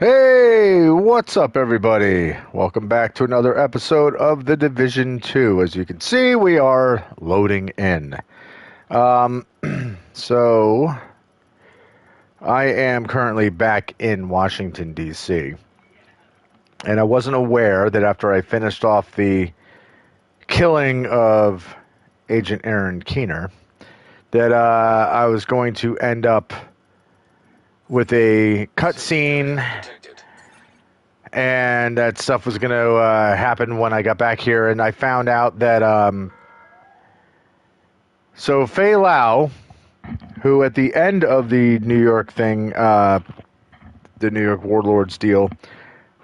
Hey, what's up, everybody? Welcome back to another episode of The Division 2. As you can see, we are loading in. Um, so, I am currently back in Washington, D.C., and I wasn't aware that after I finished off the killing of Agent Aaron Keener, that I was going to end up with a cutscene and that stuff was going to happen when I got back here, and I found out that so Fei Lao, who at the end of the New York thing, the New York Warlords deal,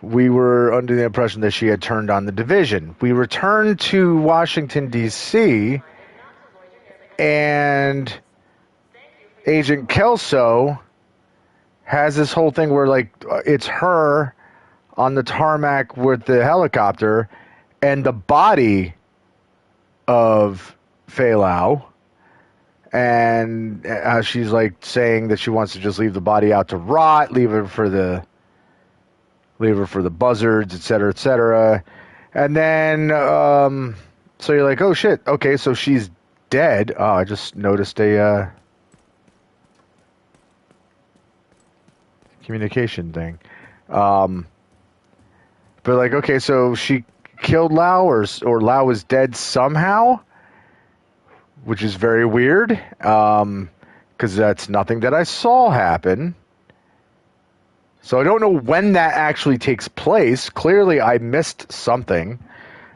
we were under the impression that she had turned on the division. We returned to Washington D.C. and Agent Kelso has this whole thing where it's her on the tarmac with the helicopter and the body of Fei Lao, and she's like saying that she wants to just leave the body out to rot, leave her for the buzzards, etc., etc. And then, so you're like, oh shit, okay, so she's dead. Oh, I just noticed a communication thing. But like, okay, so she killed Lao, or Lao is dead somehow, which is very weird, because that's nothing that I saw happen. So I don't know when that actually takes place. Clearly, I missed something.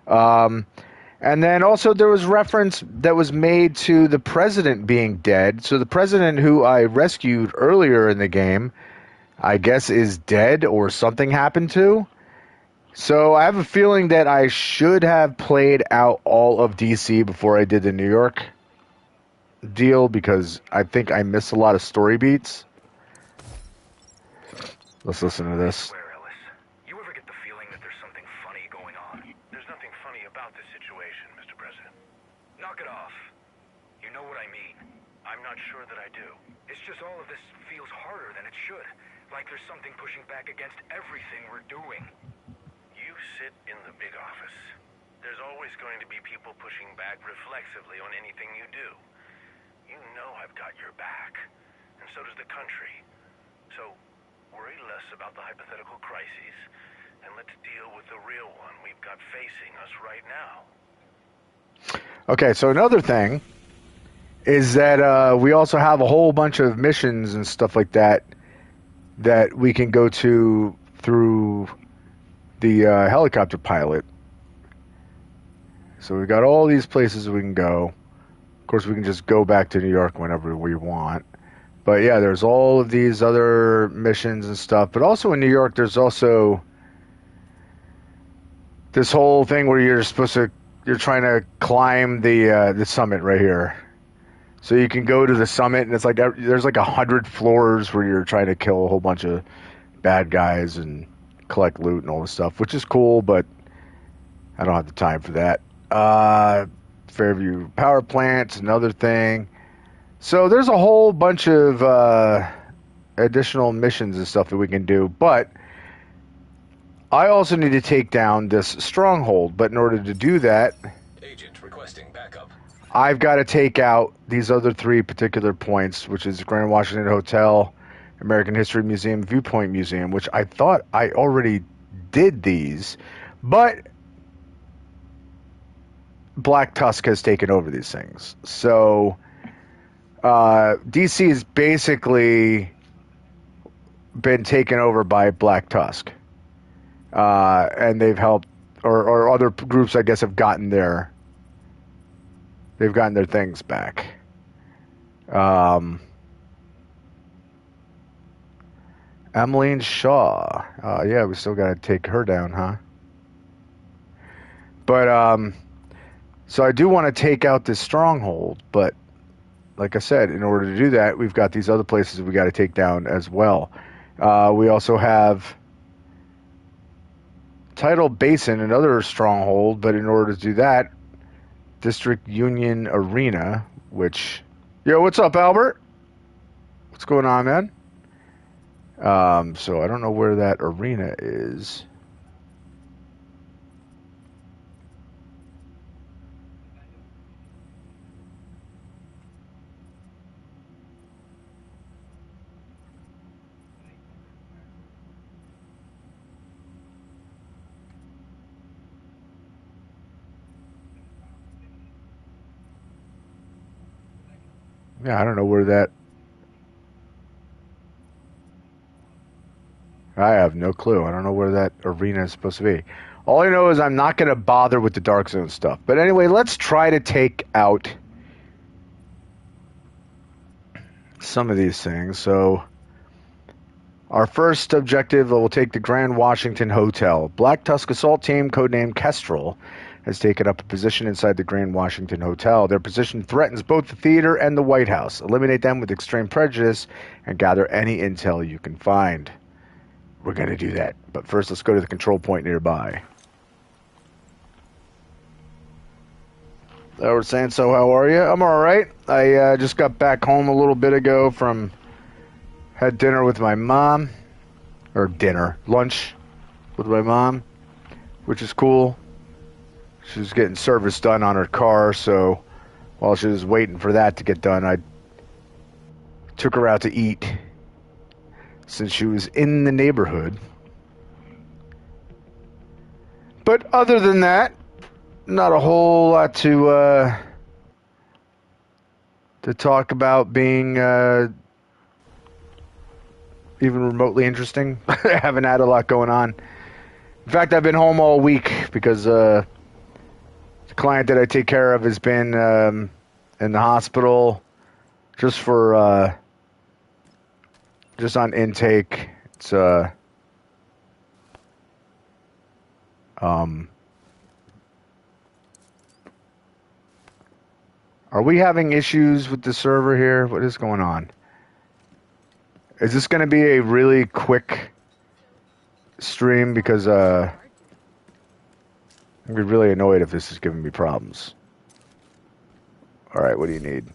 And then also there was reference that was made to the president being dead. So the president who I rescued earlier in the game, I guess, is dead or something happened to. So I have a feeling that I should have played out all of DC before I did the New York deal, because I think I missed a lot of story beats. Let's listen to this. You ever get the feeling that there's something funny going on? There's nothing funny about this situation, Mr. President. Knock it off. You know what I mean. I'm not sure that I do. It's just all of this feels harder than it should. Like there's something pushing back against everything we're doing. You sit in the big office. There's always going to be people pushing back reflexively on anything you do. You know I've got your back. And so does the country. So worry less about the hypothetical crises, and let's deal with the real one we've got facing us right now. Okay, so another thing is that we also have a whole bunch of missions and stuff like that that we can go to through the helicopter pilot. So we've got all these places we can go. Of course, we can just go back to New York whenever we want. But yeah, there's all of these other missions and stuff. But also in New York, there's also this whole thing where you're trying to climb the summit right here. So you can go to the summit, and it's like there's like 100 floors where you're trying to kill a whole bunch of bad guys and collect loot and all this stuff, which is cool, but I don't have the time for that. Fairview Power Plant's another thing. So there's a whole bunch of additional missions and stuff that we can do, but I also need to take down this stronghold. But in order to do that, Agent requesting backup. I've got to take out these other three particular points, which is Grand Washington Hotel, American History Museum, Viewpoint Museum, which I thought I already did these, but Black Tusk has taken over these things. So DC has basically been taken over by Black Tusk, and they've helped, or other groups, I guess, have gotten their things back. Emmeline Shaw, yeah, we still got to take her down, huh? But so I do want to take out this stronghold, but like I said, in order to do that, we've got these other places we got to take down as well. We also have Tidal Basin, another stronghold, but in order to do that, District Union Arena, which... Yo, what's up, Albert? What's going on, man? So I don't know where that arena is. Yeah, I don't know where that... I have no clue. I don't know where that arena is supposed to be. All I know is I'm not going to bother with the Dark Zone stuff. But anyway, let's try to take out some of these things. So our first objective will take the Grand Washington Hotel. Black Tusk Assault Team, codenamed Kestrel, has taken up a position inside the Grand Washington Hotel. Their position threatens both the theater and the White House. Eliminate them with extreme prejudice and gather any intel you can find. We're going to do that. But first, let's go to the control point nearby. We're saying, so how are you? I'm all right. I just got back home a little bit ago from... Had dinner with my mom. Or lunch with my mom, which is cool. She was getting service done on her car, so while she was waiting for that to get done, I took her out to eat since she was in the neighborhood. But other than that, not a whole lot to talk about being even remotely interesting. I haven't had a lot going on. In fact, I've been home all week because the client that I take care of has been in the hospital just for just on intake. It's are we having issues with the server here? What is going on? Is this going to be a really quick stream? Because I'm going to be really annoyed if this is giving me problems. All right, what do you need?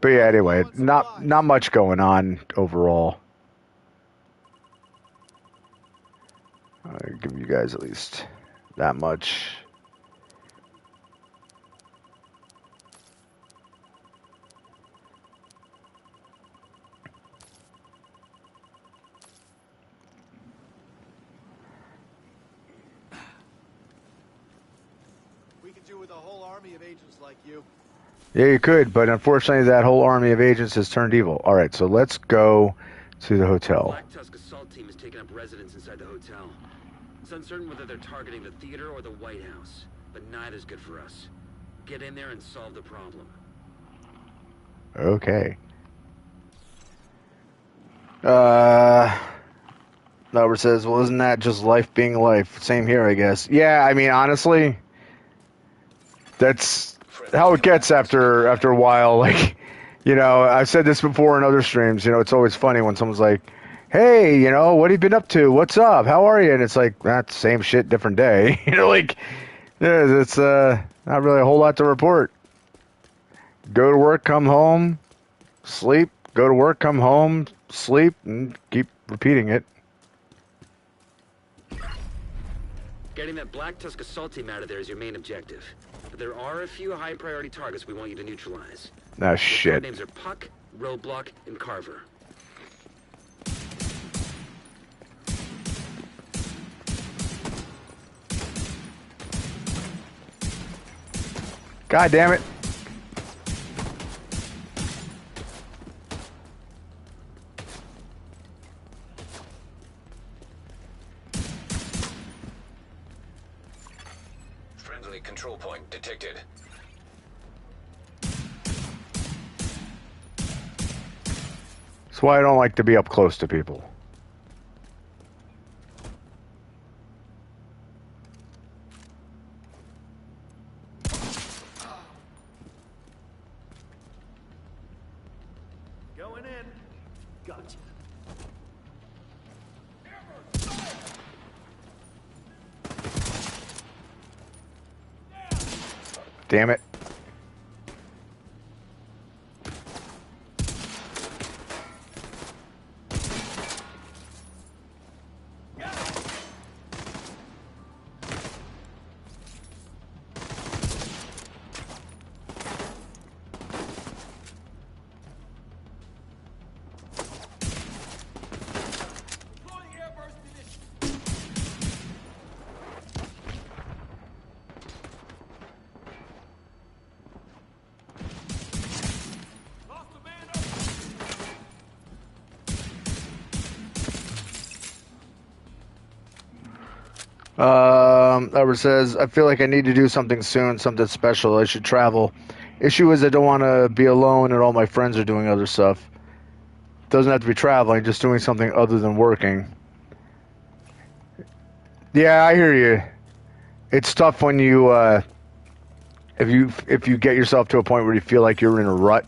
But yeah, anyway, not much going on overall. I'll give you guys at least that much. We could do with a whole army of agents like you. Yeah, you could, but unfortunately that whole army of agents has turned evil. All right, so let's go to the hotel. Black Tusk Assault Team has taken up residence inside the hotel. It's uncertain whether they're targeting the theater or the White House, but neither's good for us. Get in there and solve the problem. Okay. Albert says, well, isn't that just life being life? Same here, I guess. Yeah, I mean, honestly, that's how it gets after a while. Like, you know, I've said this before in other streams. You know, it's always funny when someone's like, hey, you know, what have you been up to? What's up? How are you? And it's like, that's same shit, different day. You know, like, yeah, it's not really a whole lot to report. Go to work, come home, sleep. Go to work, come home, sleep, and keep repeating it. Getting that Black Tusk Assault Team out of there is your main objective. But there are a few high-priority targets we want you to neutralize. Ah, shit. Their names are Puck, Roadblock, and Carver. God damn it. Friendly control point detected. That's why I don't like to be up close to people. Going in. Gotcha. Damn it. Albert says, I feel like I need to do something soon, something special. I should travel. Issue is I don't want to be alone and all my friends are doing other stuff. Doesn't have to be traveling, just doing something other than working. Yeah, I hear you. It's tough when you, if you get yourself to a point where you feel like you're in a rut.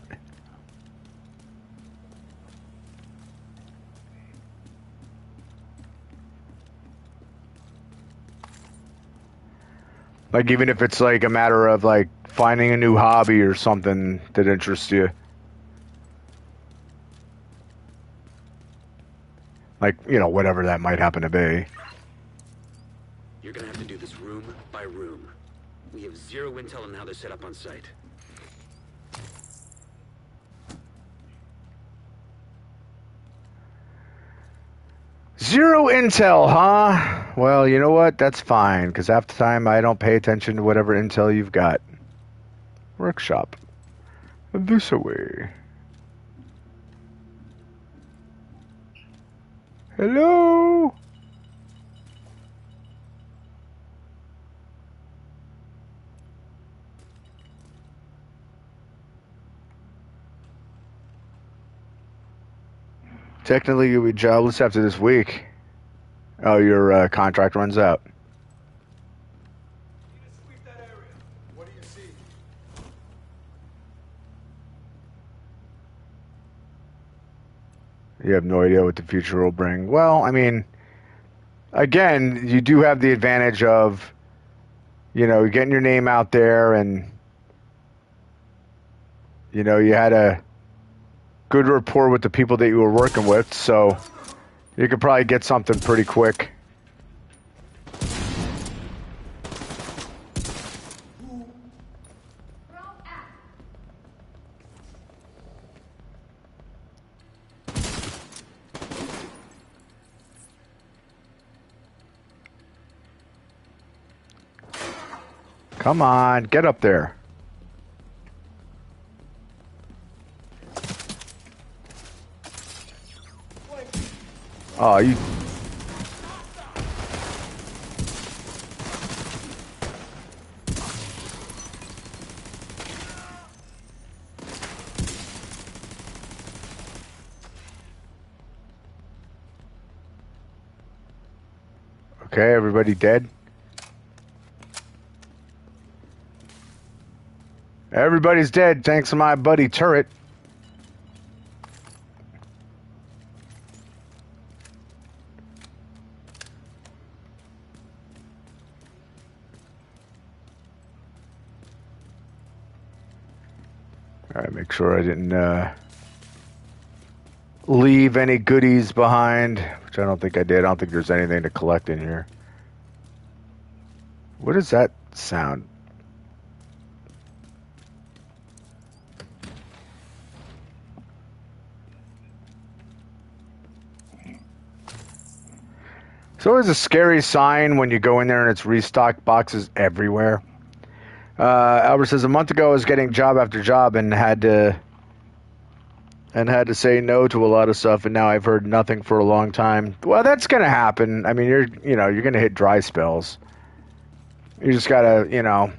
Like, even if it's like a matter of like finding a new hobby or something that interests you. Like, you know, whatever that might happen to be. You're gonna have to do this room by room. We have zero intel on how they're set up on site. Zero intel, huh? Well, you know what? That's fine, because half the time I don't pay attention to whatever intel you've got. Workshop. This away. Hello? Technically, you'll be jobless after this week. Oh, your contract runs out. Sweep that area. What do you see? You have no idea what the future will bring. Well, I mean, again, you do have the advantage of, you know, getting your name out there and, you know, you had a good rapport with the people that you were working with, so you could probably get something pretty quick. Come on, get up there. Oh, you... Okay, everybody dead? Everybody's dead, thanks to my buddy Turret. Alright, make sure I didn't leave any goodies behind, which I don't think I did. I don't think there's anything to collect in here. What is that sound? It's always a scary sign when you go in there and it's restocked boxes everywhere. Albert says, a month ago I was getting job after job and had to say no to a lot of stuff, and now I've heard nothing for a long time. Well, that's gonna happen. I mean, you're gonna hit dry spells. You just gotta,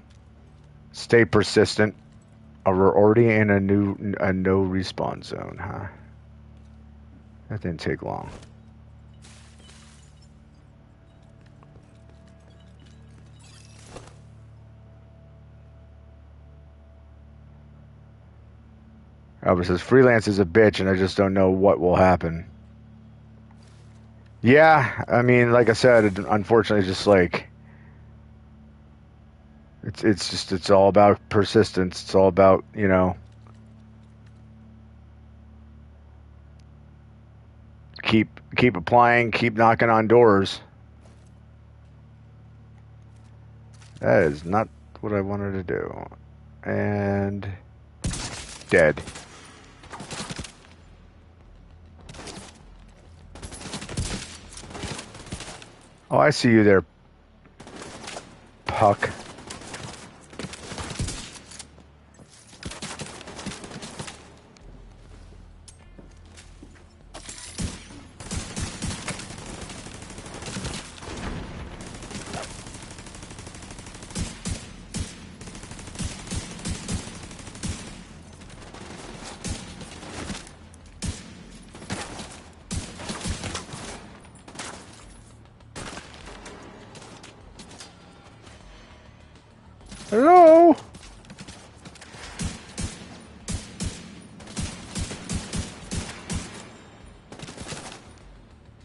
stay persistent. Oh, we're already in a no respawn zone, huh? That didn't take long. Albert says, freelance is a bitch and I just don't know what will happen. Yeah, I mean, like I said, unfortunately, just like, it's all about persistence. It's all about, keep applying, keep knocking on doors. That is not what I wanted to do. And dead. Oh, I see you there, Puck.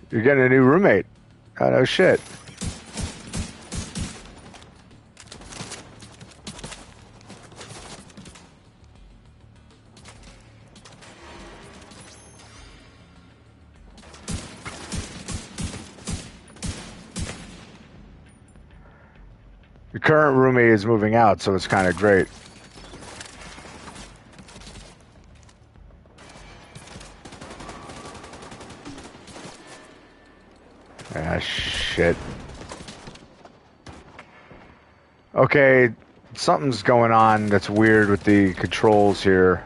You're getting a new roommate. Oh, no shit. Your current roommate is moving out, so it's kind of great. Ah, shit. Okay, something's going on that's weird with the controls here.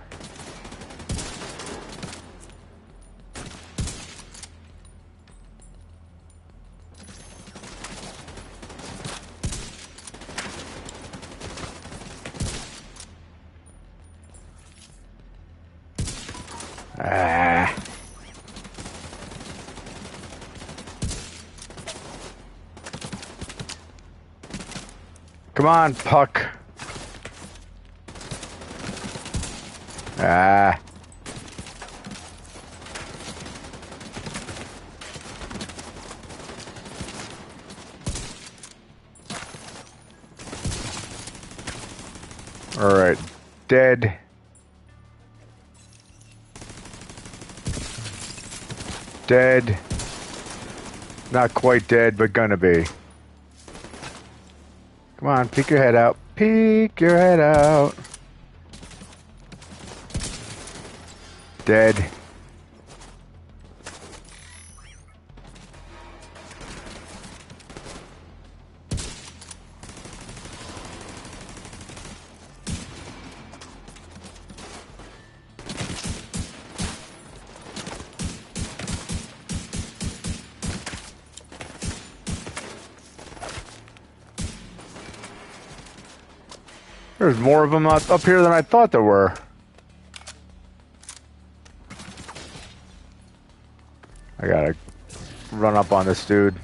Ah. Come on, Puck. Ah. All right. Dead. Dead. Not quite dead, but gonna be. Come on, peek your head out. Peek your head out. Dead. There's more of them up here than I thought there were. I gotta run up on this dude.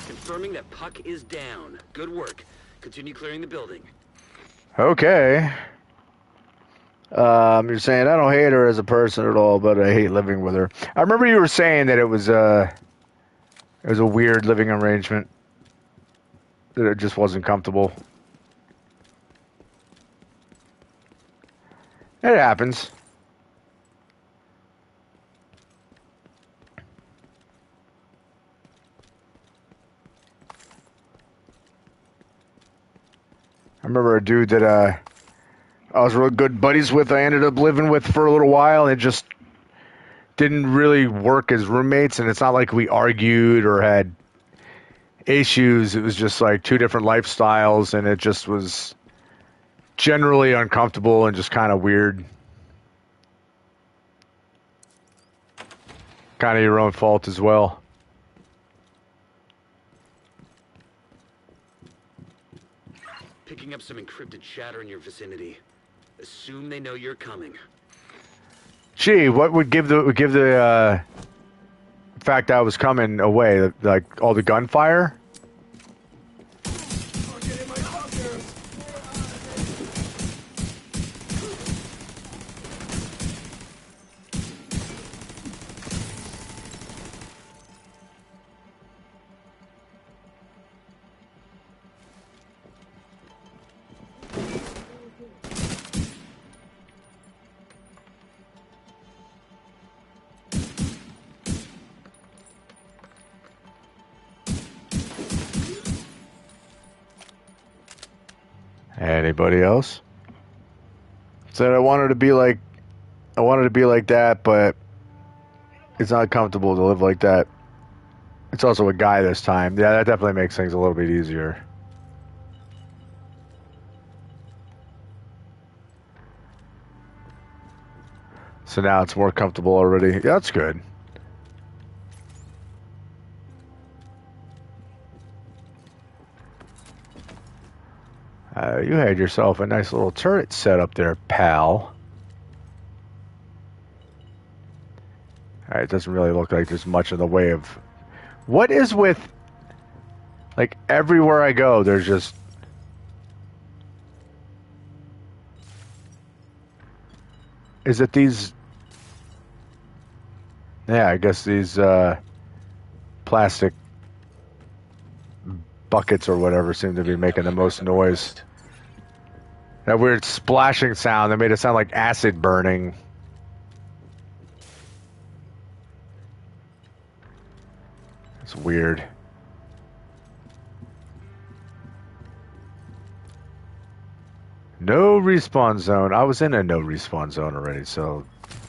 Confirming that Puck is down. Good work. Continue clearing the building. Okay. You're saying I don't hate her as a person at all, but I hate living with her. I remember you were saying that it was a weird living arrangement. That it just wasn't comfortable. It happens. I remember a dude that I was real good buddies with. I ended up living with for a little while. It just didn't really work as roommates, and it's not like we argued or had issues. It was just like two different lifestyles, and it just was generally uncomfortable and just kind of weird. Kind of your own fault as well. Picking up some encrypted chatter in your vicinity. Assume they know you're coming. Gee, what would give the fact I was coming away? Like all the gunfire? Anybody else? Said I wanted to be like that, but it's not comfortable to live like that. It's also a guy this time. Yeah, that definitely makes things a little bit easier. So now it's more comfortable already. Yeah, that's good. You had yourself a nice little turret set up there, pal. Alright, it doesn't really look like there's much in the way of... What is with... Like, everywhere I go, there's just... Is it these Yeah, I guess these plastic buckets or whatever seem to be making the most noise. That weird splashing sound that made it sound like acid burning. It's weird. No respawn zone. I was in a no respawn zone already, so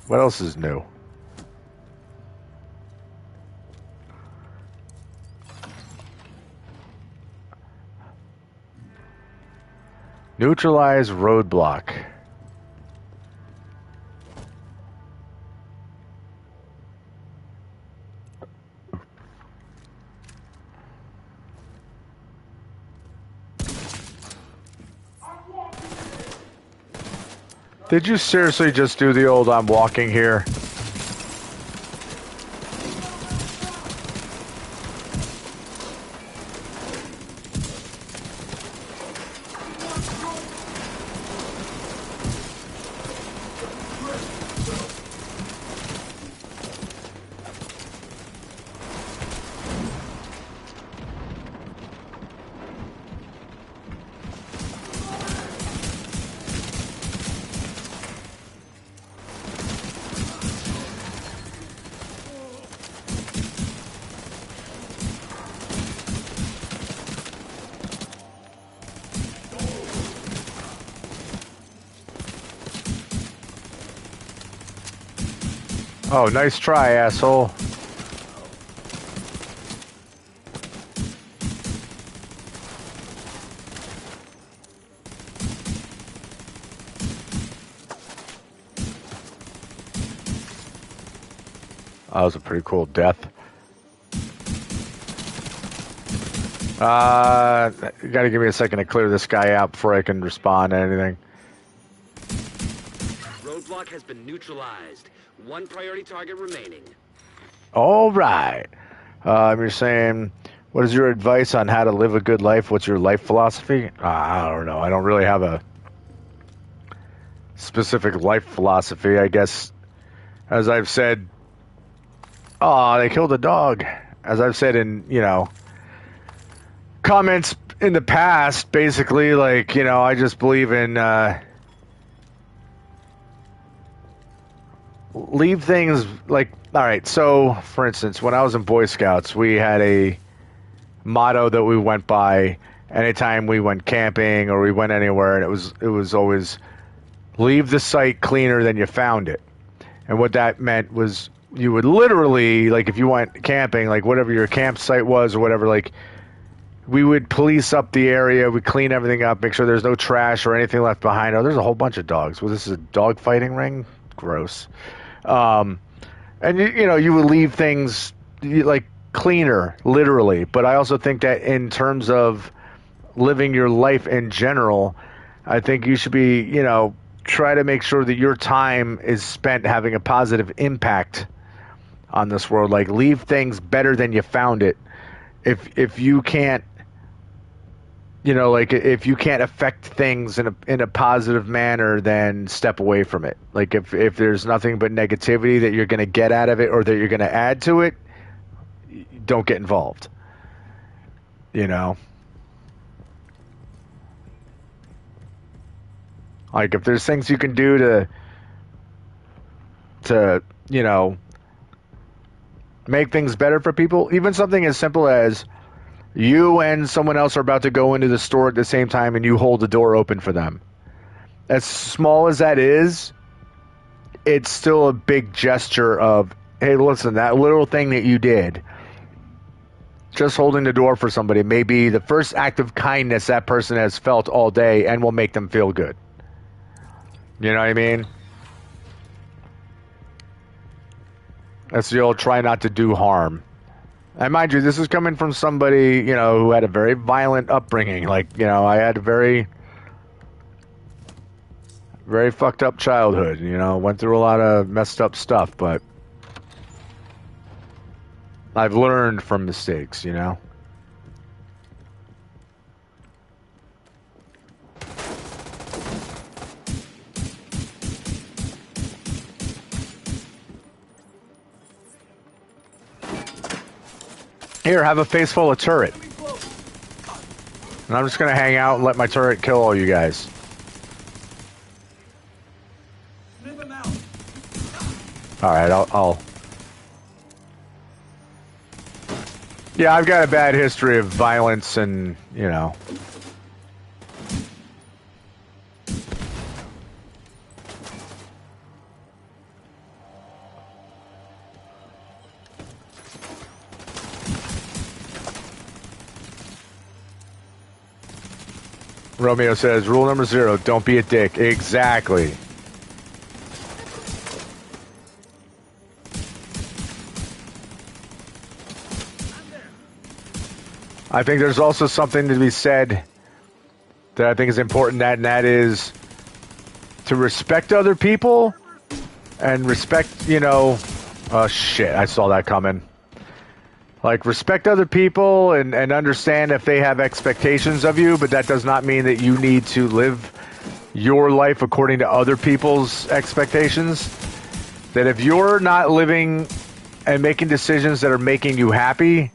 what else is new? Neutralize roadblock. Did you seriously just do the old I'm walking here? Oh, nice try, asshole. That was a pretty cool death. You gotta give me a second to clear this guy out before I can respond to anything. Roadblock has been neutralized. One priority target remaining. All right. You're saying, what is your advice on how to live a good life? What's your life philosophy? I don't know. I don't really have a specific life philosophy. I guess, as I've said, oh, they killed a dog. As I've said in, comments in the past, basically, like, I just believe in, leave things like, all right, so, for instance, when I was in Boy Scouts, we had a motto that we went by anytime we went camping or we went anywhere, and it was always leave the site cleaner than you found it. And what that meant was you would literally, like, if you went camping, like whatever your campsite was or whatever, like, we would police up the area, we clean everything up, make sure there's no trash or anything left behind. Oh, there's a whole bunch of dogs. Well, this is a dog fighting ring? Gross. And you would leave things like cleaner, literally. But I also think that in terms of living your life in general, I think you should be, try to make sure that your time is spent having a positive impact on this world. Like, leave things better than you found it. If you can't, like, if you can't affect things in a positive manner, then step away from it. Like, if there's nothing but negativity that you're going to get out of it or that you're going to add to it, don't get involved. Like, if there's things you can do to make things better for people, even something as simple as you and someone else are about to go into the store at the same time and you hold the door open for them. As small as that is, it's still a big gesture of, hey, listen, that little thing that you did, just holding the door for somebody, may be the first act of kindness that person has felt all day and will make them feel good. You know what I mean? That's the old try not to do harm. And mind you, this is coming from somebody, who had a very violent upbringing. Like, I had a very, very fucked up childhood. Went through a lot of messed up stuff, but I've learned from mistakes, Here, have a face full of turret. And I'm just gonna hang out and let my turret kill all you guys. Sniff him out. Alright, I'll... Yeah, I've got a bad history of violence and, you know... Romeo says, rule number 0, don't be a dick. Exactly. I think there's also something to be said that I think is important, and that is to respect other people and respect, you know... Oh, shit, I saw that coming. Like, respect other people and understand if they have expectations of you, but that does not mean that you need to live your life according to other people's expectations. That if you're not living and making decisions that are making you happy,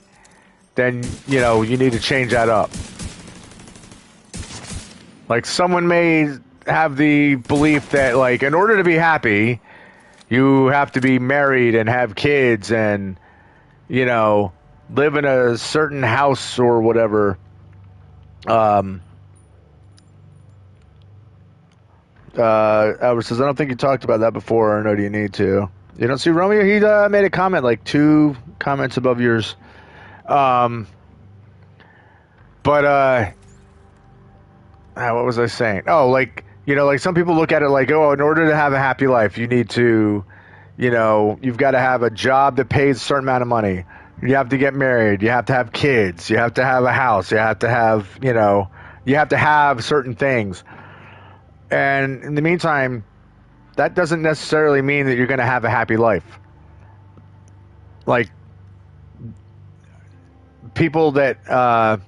then, you know, you need to change that up. Like, someone may have the belief that, like, in order to be happy, you have to be married and have kids and, you know... live in a certain house or whatever. Albert says, I don't think you talked about that before, or do you need to? You don't see Romeo? He made a comment, like 2 comments above yours. What was I saying? Oh, like, you know, like some people look at it like, oh, in order to have a happy life, you need to, you know, you've got to have a job that pays a certain amount of money. You have to get married. You have to have kids. You have to have a house. You have to have, you know, you have to have certain things. And in the meantime, that doesn't necessarily mean that you're going to have a happy life. Like, people that,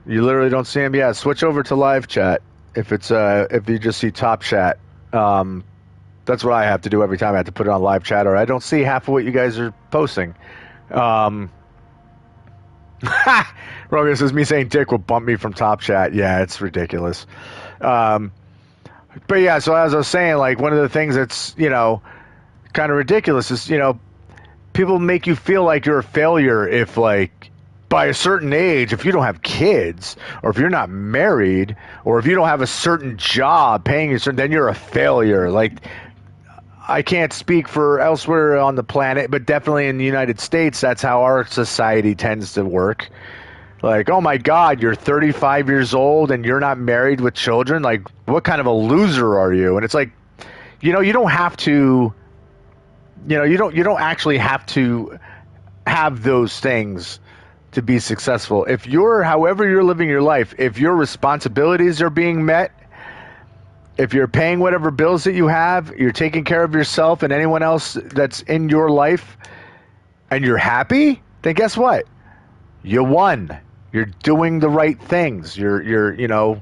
you literally don't see them. Yeah, switch over to live chat if it's, if you just see top chat. That's what I have to do every time I have to put it on live chat, or I don't see half of what you guys are posting. Romeo says, me saying dick will bump me from top chat. Yeah, it's ridiculous. But yeah, so as I was saying, like, one of the things that's, you know, kind of ridiculous is, you know, people make you feel like you're a failure if, like, by a certain age, if you don't have kids, or if you're not married, or if you don't have a certain job paying you certain, then you're a failure. Like, I can't speak for elsewhere on the planet, but definitely in the United States, that's how our society tends to work. Like, oh my God, you're 35 years old and you're not married with children? Like, what kind of a loser are you? And it's like, you know, you don't have to, you know, you don't actually have to have those things to be successful. If you're, however you're living your life, if your responsibilities are being met, if you're paying whatever bills that you have, you're taking care of yourself and anyone else that's in your life, and you're happy, then guess what? You won. You're doing the right things. You're you know,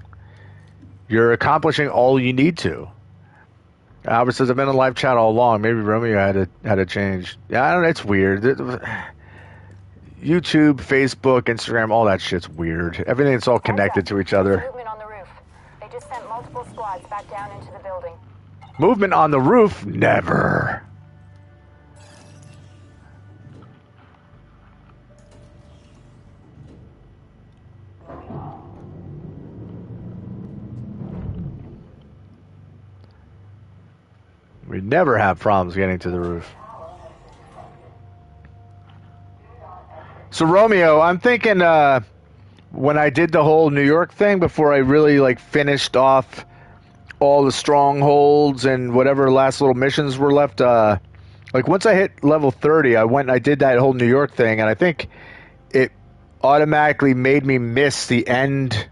you're accomplishing all you need to. Albert says, I've been in live chat all along. Maybe Romeo had to change. Yeah, I don't know. It's weird. YouTube, Facebook, Instagram, all that shit's weird. Everything's all connected to each other. Movement on the roof. They just sent multiple squads back down into the building. Movement on the roof? Never. We never have problems getting to the roof. So Romeo, I'm thinking when I did the whole New York thing, before I really like finished off all the strongholds and whatever last little missions were left, like once I hit level 30, I went and I did that whole New York thing, and I think it automatically made me miss the end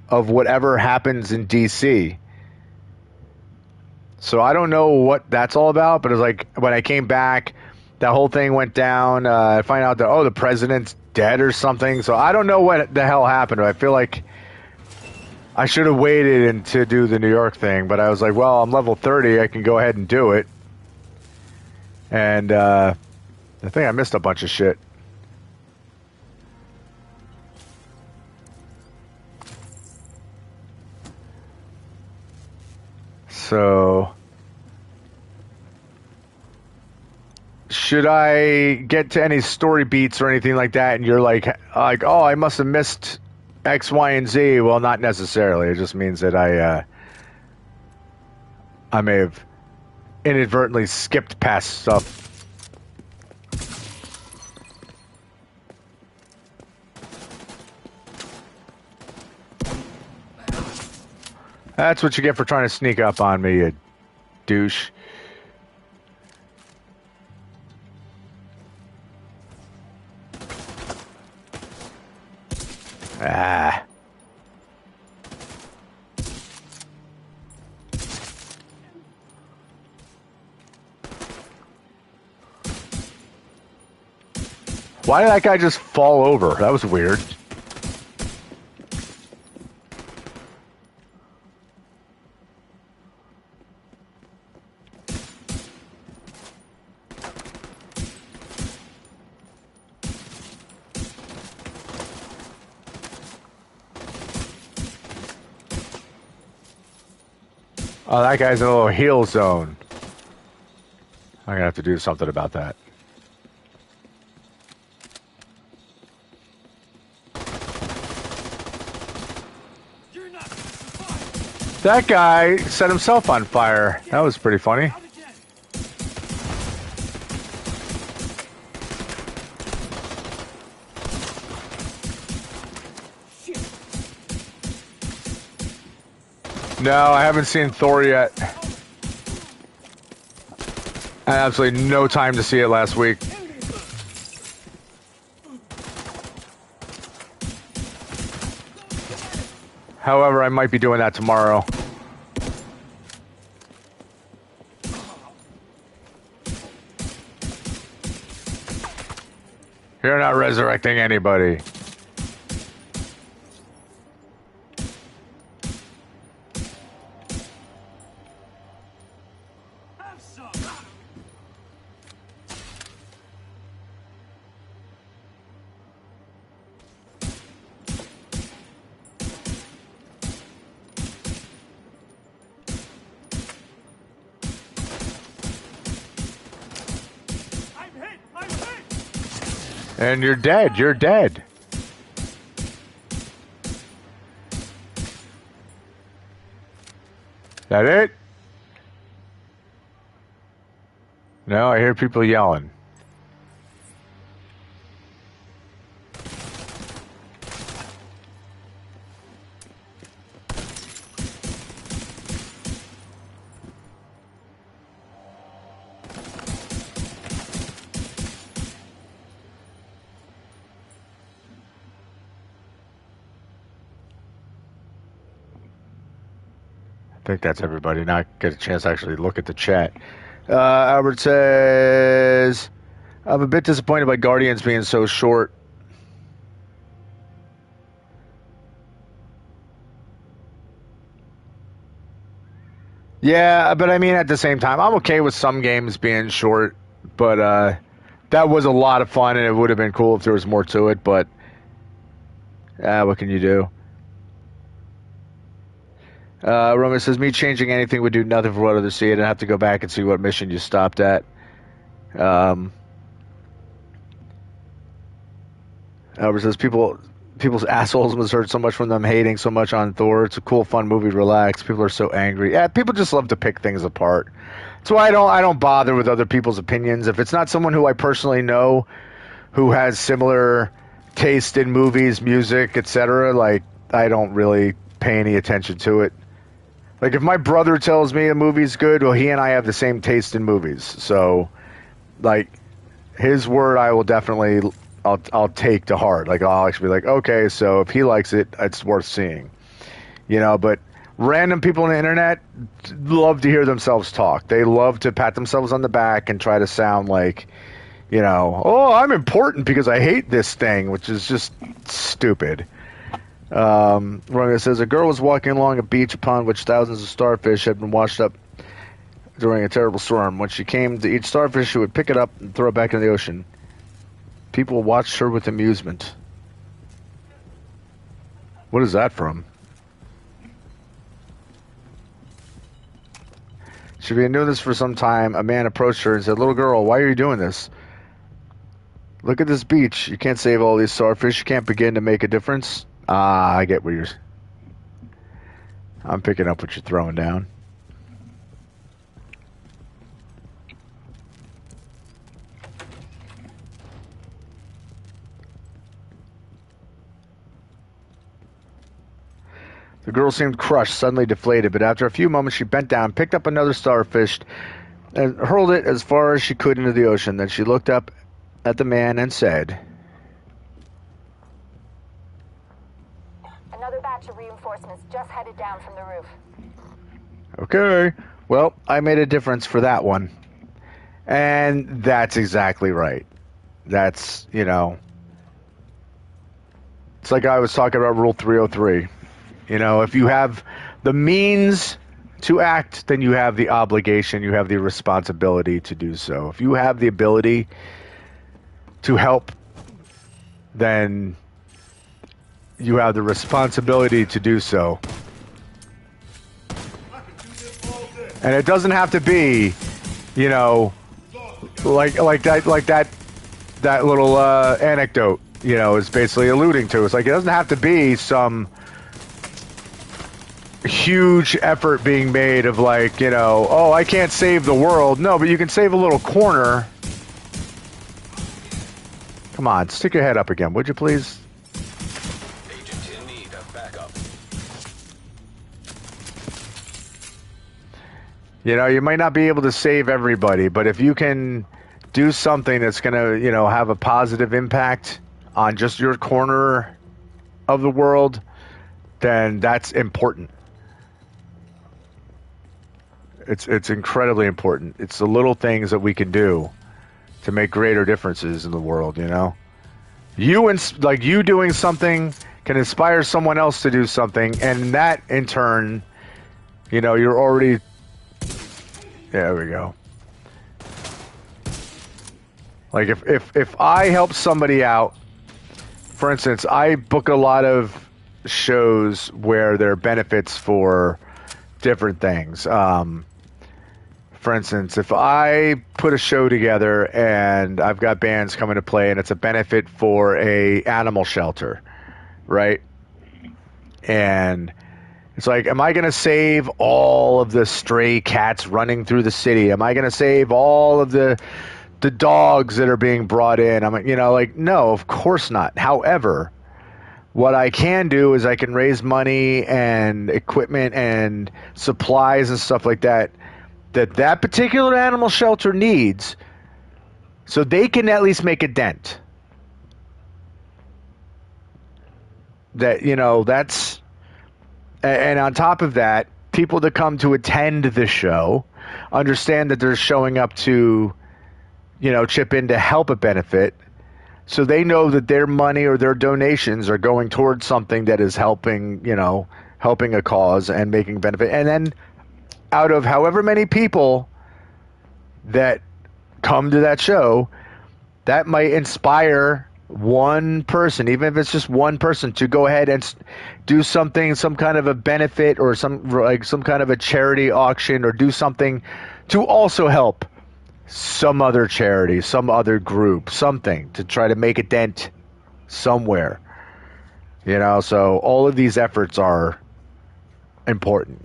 of whatever happens in DC. So I don't know what that's all about, but it was like when I came back, that whole thing went down. I find out that, oh, the president's dead or something. So I don't know what the hell happened. I feel like I should have waited and to do the New York thing, but I was like, well, I'm level 30. I can go ahead and do it. And I think I missed a bunch of shit. So, should I get to any story beats or anything like that, and you're like, oh, I must have missed X, Y, and Z? Well, not necessarily. It just means that I may have inadvertently skipped past stuff. That's what you get for trying to sneak up on me, you douche. Ah. Why did that guy just fall over? That was weird. Oh, that guy's in a little heal zone. I'm gonna have to do something about that. That guy set himself on fire. That was pretty funny. No, I haven't seen Thor yet. I had absolutely no time to see it last week. However, I might be doing that tomorrow. You're not resurrecting anybody. And you're dead. You're dead. That it? No, I hear people yelling. I think that's everybody. Now I get a chance to actually look at the chat. Albert says, I'm a bit disappointed by Guardians being so short. Yeah, but I mean, at the same time, I'm okay with some games being short, but that was a lot of fun, and it would have been cool if there was more to it, but what can you do? Roman says, me changing anything would do nothing for what others see it. I have to go back and see what mission you stopped at. Albert says, people's assholes must hurt so much from them hating so much on Thor. It's a cool, fun movie. Relax. People are so angry. Yeah, people just love to pick things apart. That's why I don't bother with other people's opinions. If it's not someone who I personally know, who has similar taste in movies, music, etc., like, I don't really pay any attention to it. Like, if my brother tells me a movie's good, well, he and I have the same taste in movies. So, like, his word I will definitely, I'll take to heart. Like, I'll actually be like, okay, so if he likes it, it's worth seeing. You know, but random people on the internet love to hear themselves talk. They love to pat themselves on the back and try to sound like, you know, oh, I'm important because I hate this thing, which is just stupid. Roman says, a girl was walking along a beach upon which thousands of starfish had been washed up during a terrible storm. When she came to each starfish, she would pick it up and throw it back in the ocean. People watched her with amusement. What is that from? She'd been doing this for some time. A man approached her and said, "Little girl, why are you doing this? Look at this beach. You can't save all these starfish. You can't begin to make a difference." I get what you're... I'm picking up what you're throwing down. The girl seemed crushed, suddenly deflated, but after a few moments she bent down, picked up another starfish, and hurled it as far as she could into the ocean. Then she looked up at the man and said, Another batch of reinforcements just headed down from the roof. "Okay, well, I made a difference for that one." And that's exactly right. That's, it's like I was talking about Rule 303. If you have the means to act, then you have the obligation, you have the responsibility to do so. If you have the ability to help, then you have the responsibility to do so. And it doesn't have to be, like that little anecdote, is basically alluding to. It's like it doesn't have to be some huge effort being made of like, oh, I can't save the world. No, but you can save a little corner. Come on, stick your head up again, would you please? Agent in need of backup. You might not be able to save everybody, but if you can do something that's going to, have a positive impact on just your corner of the world, then that's important. It's incredibly important. It's the little things that we can do to make greater differences in the world, You doing something can inspire someone else to do something, and that in turn, you're already... There we go. Like if I help somebody out, for instance, I book a lot of shows where there are benefits for different things. For instance, if I put a show together and I've got bands coming to play and it's a benefit for a animal shelter, right? And it's like, am I going to save all of the stray cats running through the city? Am I going to save all of the dogs that are being brought in? No, of course not. However, what I can do is I can raise money and equipment and supplies and stuff like that particular animal shelter needs, so they can at least make a dent. That's... And on top of that, people that come to attend the show understand that they're showing up to, chip in to help a benefit. So they know that their money or their donations are going towards something that is helping a cause and making benefit. And then out of however many people that come to that show, that might inspire one person, even if it's just one person, to go ahead and do something, some kind of a benefit or some kind of a charity auction, or do something to also help some other charity, some other group, something to try to make a dent somewhere. So all of these efforts are important,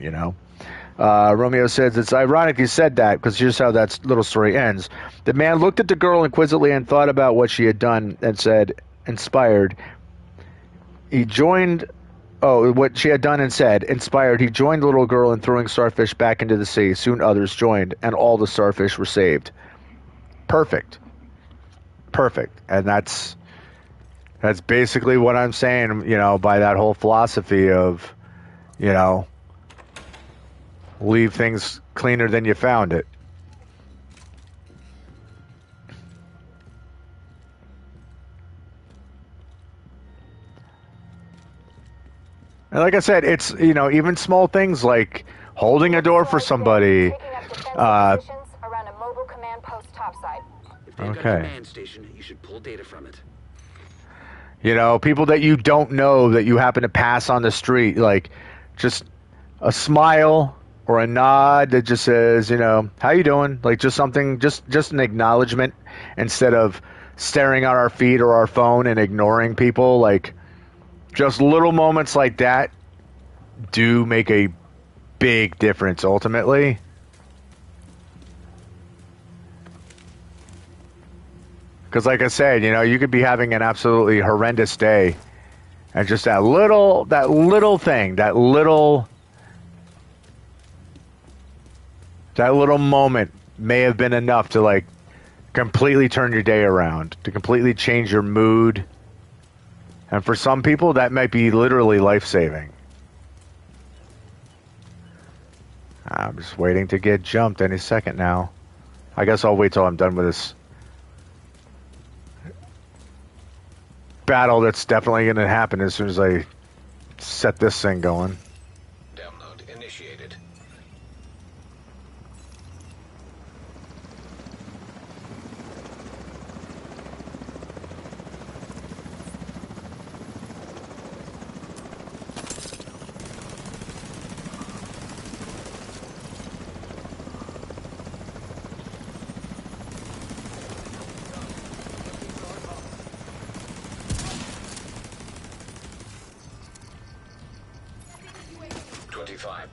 Romeo says, "It's ironic you said that, because here's how that little story ends. The man looked at the girl inquisitively and thought about what she had done and said, inspired. He joined... Oh, what she had done and said. Inspired, he joined the little girl in throwing starfish back into the sea. Soon others joined, and all the starfish were saved." Perfect. And that's basically what I'm saying, by that whole philosophy of, leave things cleaner than you found it. And like I said, it's, even small things like holding a door for somebody. Taking up defensive positions around a mobile command post topside. If they've got a Okay. command station, you should pull data from it. People that you don't know that you happen to pass on the street, like just a smile, or a nod that just says, you know, how you doing? Like just something, just an acknowledgement instead of staring at our feet or our phone and ignoring people. Like just little moments like that do make a big difference ultimately. Because like I said, you know, you could be having an absolutely horrendous day, and just that little thing, that little moment may have been enough to like completely turn your day around, to completely change your mood. And for some people, that might be literally life-saving. I'm just waiting to get jumped any second now. I guess I'll wait till I'm done with this battle that's definitely going to happen as soon as I set this thing going. Download initiated.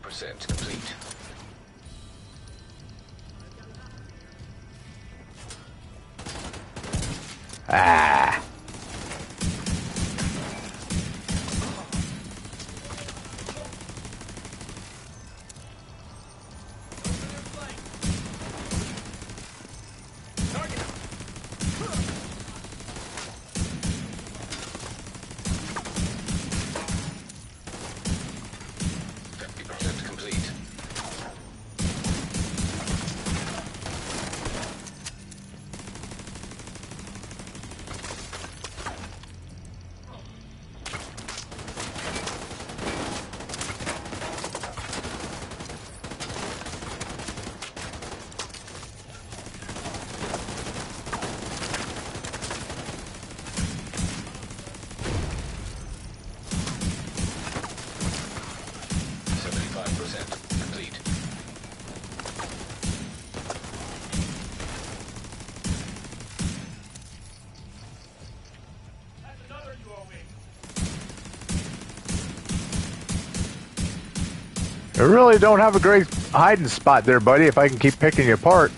% complete. Ah. Complete. 75% complete. That's another UOV. I really don't have a great hiding spot there, buddy, if I can keep picking you apart.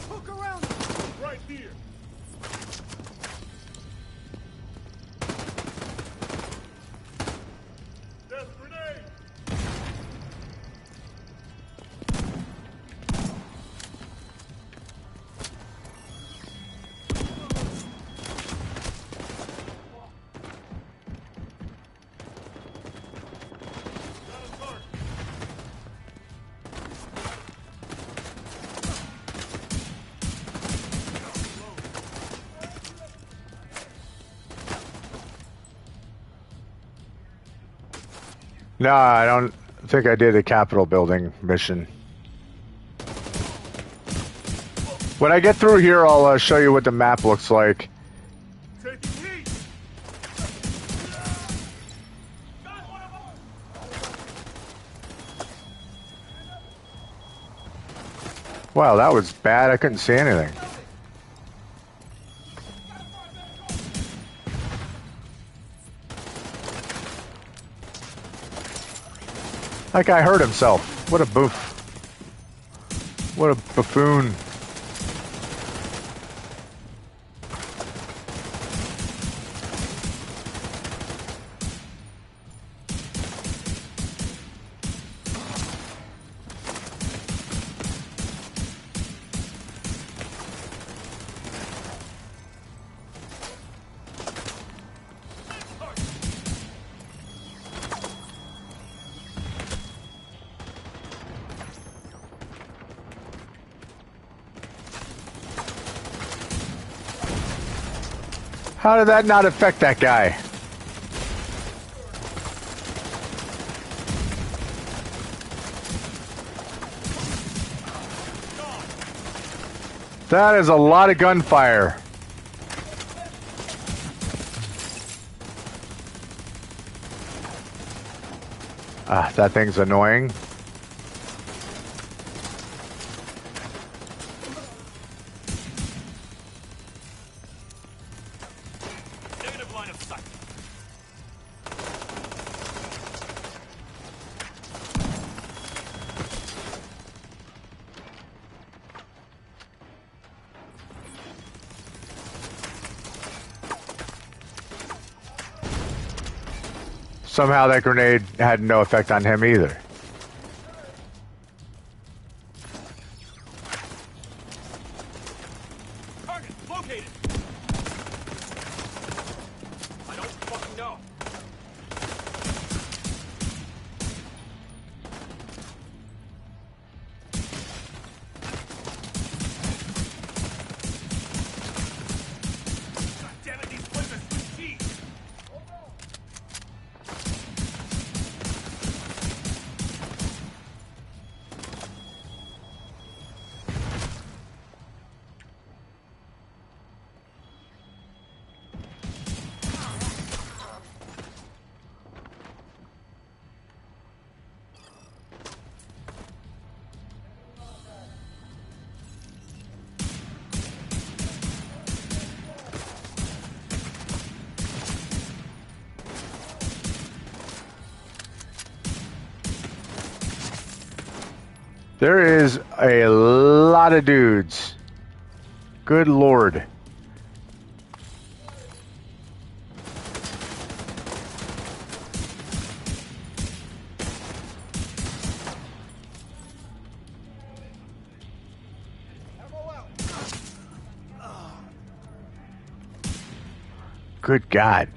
Hook around right here. There's a grenade. Got a target. No, I don't think I did a Capitol building mission. When I get through here, I'll show you what the map looks like. Taking heat. Got one of them. Wow, that was bad. I couldn't see anything. That guy hurt himself. What a boof. What a buffoon. How did that not affect that guy? That is a lot of gunfire. Ah, that thing's annoying. Negative line of sight. Somehow that grenade had no effect on him either. Target located. I don't fucking know. God damn it, these places are Swiss cheese. There is a lot of dudes. Good lord. Good God.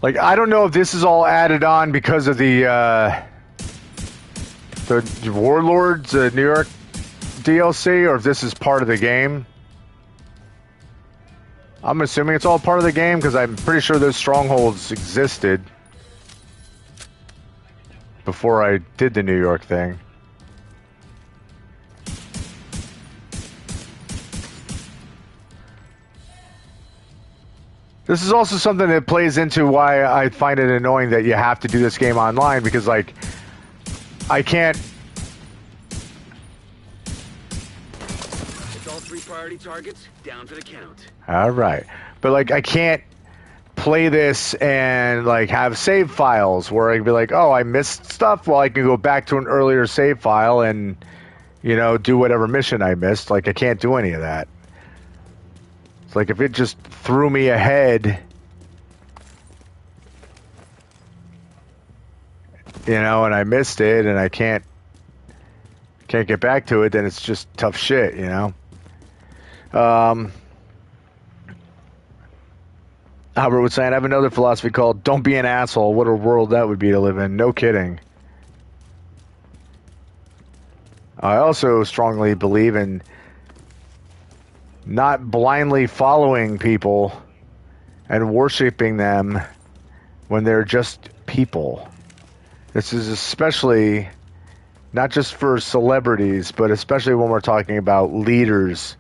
Like, I don't know if this is all added on because of the Warlords, New York DLC, or if this is part of the game. I'm assuming it's all part of the game because I'm pretty sure those strongholds existed before I did the New York thing. This is also something that plays into why I find it annoying that you have to do this game online, because, like, I can't... It's all 3 priority targets, down to the count. Alright. But, like, I can't play this and, like, have save files where I can be like, oh, I missed stuff. Well, I can go back to an earlier save file and, you know, do whatever mission I missed. Like, I can't do any of that. It's like if it just threw me ahead, you know, and I missed it and I can't get back to it, then it's just tough shit, you know. Albert was saying, I have another philosophy called don't be an asshole. What a world that would be to live in. No kidding. I also strongly believe in not blindly following people and worshiping them when they're just people. This is especially not just for celebrities, but especially when we're talking about leaders,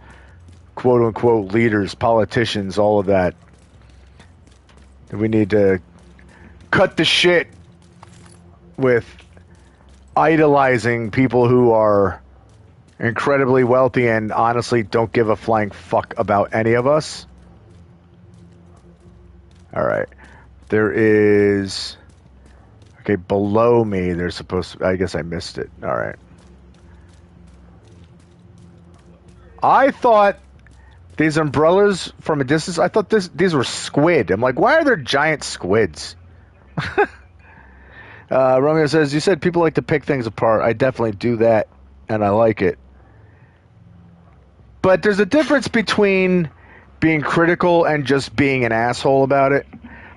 quote unquote leaders, politicians, all of that. We need to cut the shit with idolizing people who are incredibly wealthy and honestly don't give a flying fuck about any of us. Alright. There is... Okay, below me there's supposed to... I guess I missed it. Alright. I thought these umbrellas from a distance, I thought these were squid. I'm like, why are there giant squids? Romeo says, you said people like to pick things apart. I definitely do that, and I like it. But there's a difference between being critical and just being an asshole about it.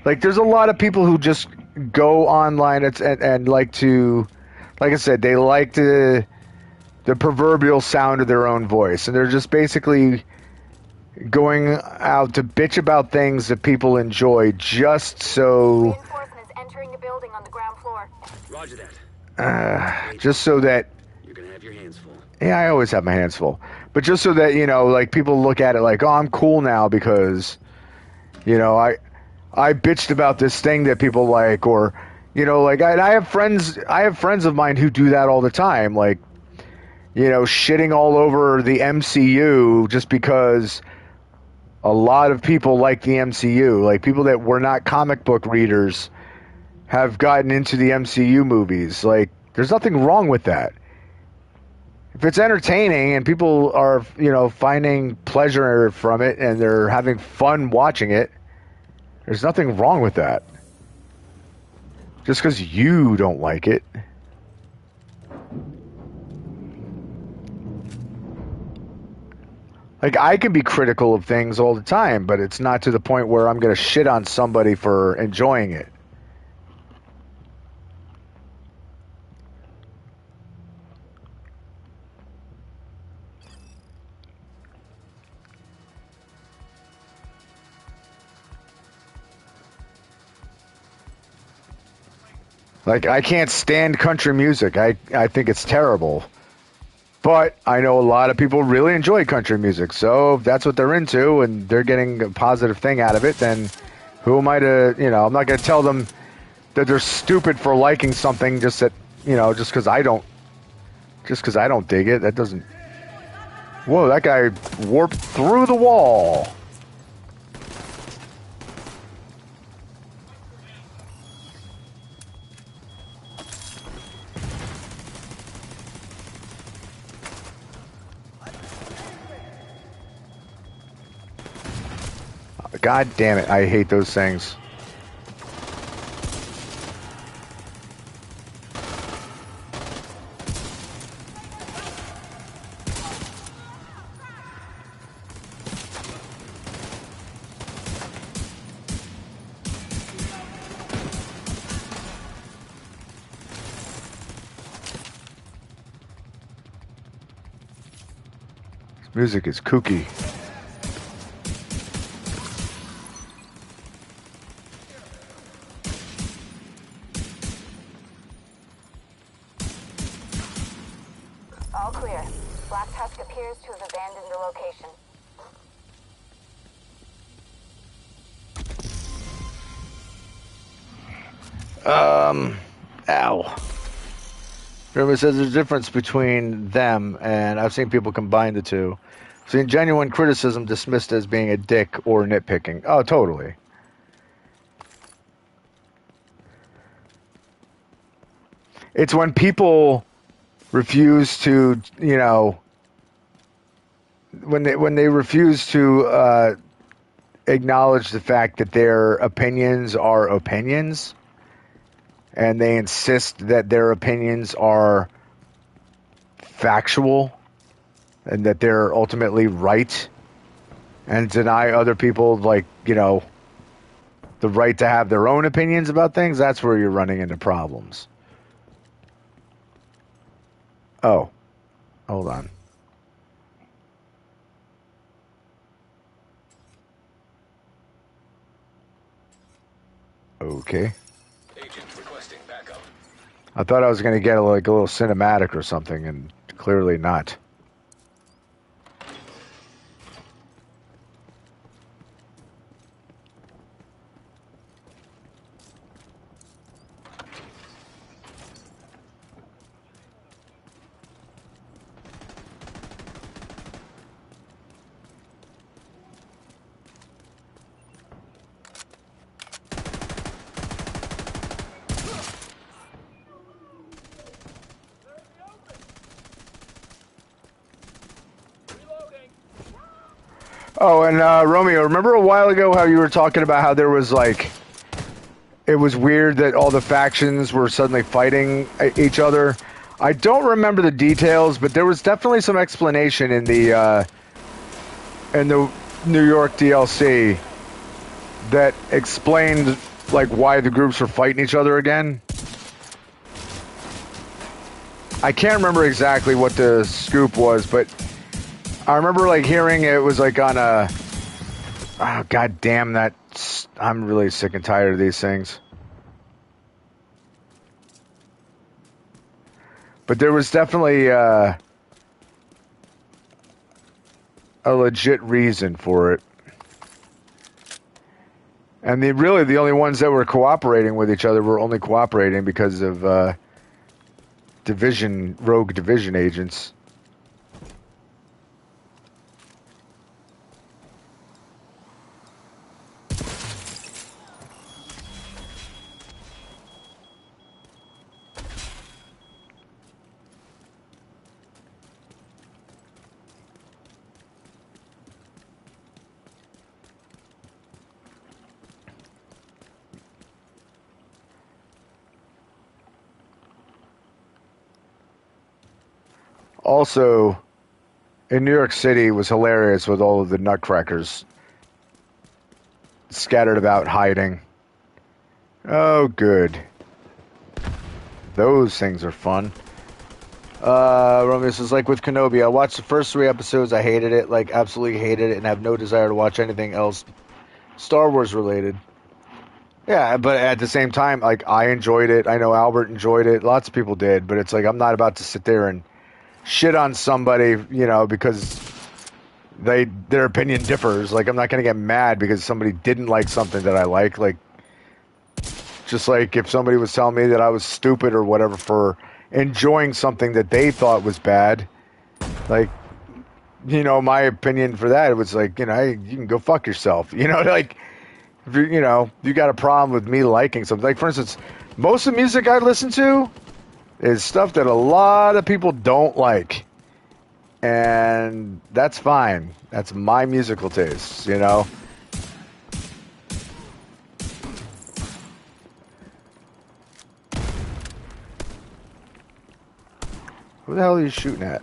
Like, there's a lot of people who just go online and like to, like I said, they like to the proverbial sound of their own voice, and they're just basically going out to bitch about things that people enjoy just so Reinforcements entering the building on the ground floor. Roger that. just so that You're gonna have your hands full. yeah, I always have my hands full. But just so that, you know, like people look at it like, "Oh, I'm cool now because you know, I bitched about this thing that people like," or you know, like I have friends of mine who do that all the time, like you know, shitting all over the MCU just because a lot of people like the MCU, like people that were not comic book readers have gotten into the MCU movies. Like there's nothing wrong with that. If it's entertaining and people are, you know, finding pleasure from it and they're having fun watching it, there's nothing wrong with that. Just because you don't like it. Like, I can be critical of things all the time, but it's not to the point where I'm going to shit on somebody for enjoying it. Like, I can't stand country music. I think it's terrible. But I know a lot of people really enjoy country music. So if that's what they're into and they're getting a positive thing out of it, then who am I to, you know, I'm not going to tell them that they're stupid for liking something just that, you know, just because I don't dig it. That doesn't. Whoa, that guy warped through the wall. God damn it, I hate those things. This music is kooky. All clear. Black Tusk appears to have abandoned the location. Ow. Everybody says there's a difference between them, and I've seen people combine the two. I've seen genuine criticism dismissed as being a dick or nitpicking. Oh, totally. It's when people refuse to, you know, when they refuse to acknowledge the fact that their opinions are opinions, and they insist that their opinions are factual and that they're ultimately right, and deny other people, like, you know, the right to have their own opinions about things. That's where you're running into problems. Oh, hold on. Okay. Agent requesting backup. I thought I was going to get like a little cinematic or something, and clearly not. Oh, and Romeo, remember a while ago how you were talking about how there was like, it was weird that all the factions were suddenly fighting each other? I don't remember the details, but there was definitely some explanation in the New York DLC that explained like why the groups were fighting each other again. I can't remember exactly what the scoop was, but I remember like hearing it was like on a. Oh, God damn that! I'm really sick and tired of these things. But there was definitely a legit reason for it. And really the only ones that were cooperating with each other were only cooperating because of rogue division agents. Also, in New York City was hilarious with all of the nutcrackers scattered about hiding. Oh, good. Those things are fun. Romeo says, like with Kenobi, I watched the first 3 episodes. I hated it, like absolutely hated it, and have no desire to watch anything else Star Wars related. Yeah, but at the same time, like I enjoyed it. I know Albert enjoyed it. Lots of people did, but it's like I'm not about to sit there and shit on somebody, because their opinion differs. Like I'm not going to get mad because somebody didn't like something that I like. Like just like if somebody was telling me that I was stupid or whatever for enjoying something that they thought was bad, like my opinion for that, it was like, hey, you can go fuck yourself. Like if you got a problem with me liking something. Like for instance, most of the music I listen to is stuff that a lot of people don't like. And that's fine. That's my musical tastes, Who the hell are you shooting at?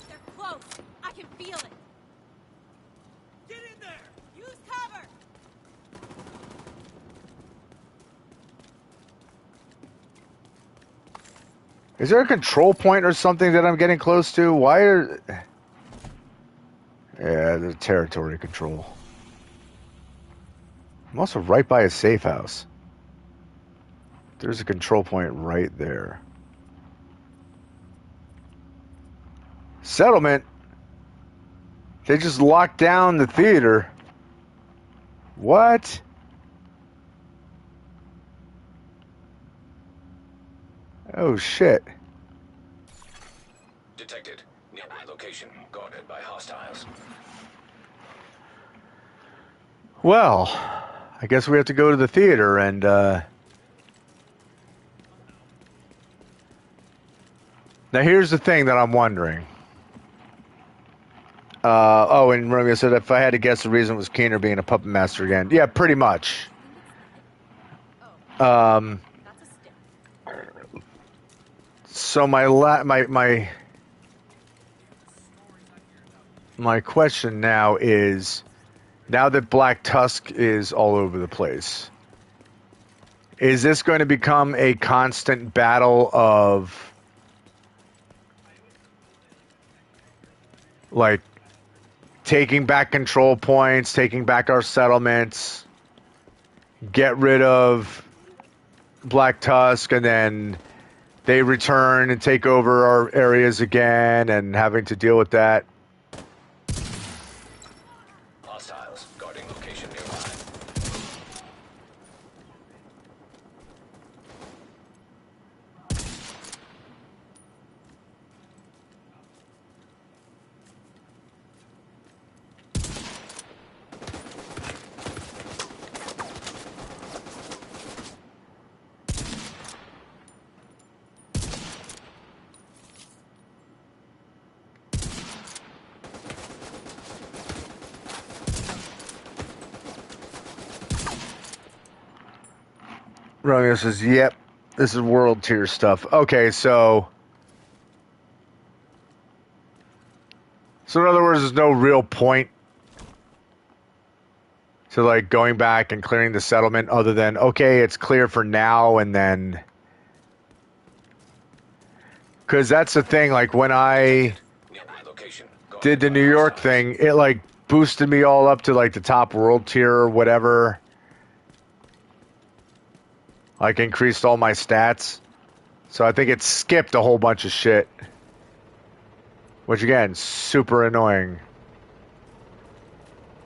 They're close. I can feel it. Get in there! Use cover. Is there a control point or something that I'm getting close to? Why are... Yeah, the territory control. I'm also right by a safe house. There's a control point right there. Settlement? They just locked down the theater. What? Oh, shit. Detected. Nearby location guarded by hostiles. Well, I guess we have to go to the theater and, Now, here's the thing that I'm wondering. And Romeo said if I had to guess, the reason was Keener being a puppet master again. Yeah, pretty much. That's a stick. So my question now is, now that Black Tusk is all over the place, is this going to become a constant battle of like taking back control points, taking back our settlements, get rid of Black Tusk, and then they return and take over our areas again and having to deal with that? Hostiles guarding location nearby. Romeo says, "Yep, this is world tier stuff." Okay, so in other words, there's no real point to like going back and clearing the settlement other than okay, it's clear for now, and then because that's the thing. Like when I Nearby location. did Guarded the by New York hostiles. thing, it like boosted me all up to like the top world tier or whatever. Like increased all my stats. So I think it skipped a whole bunch of shit. Which again, super annoying.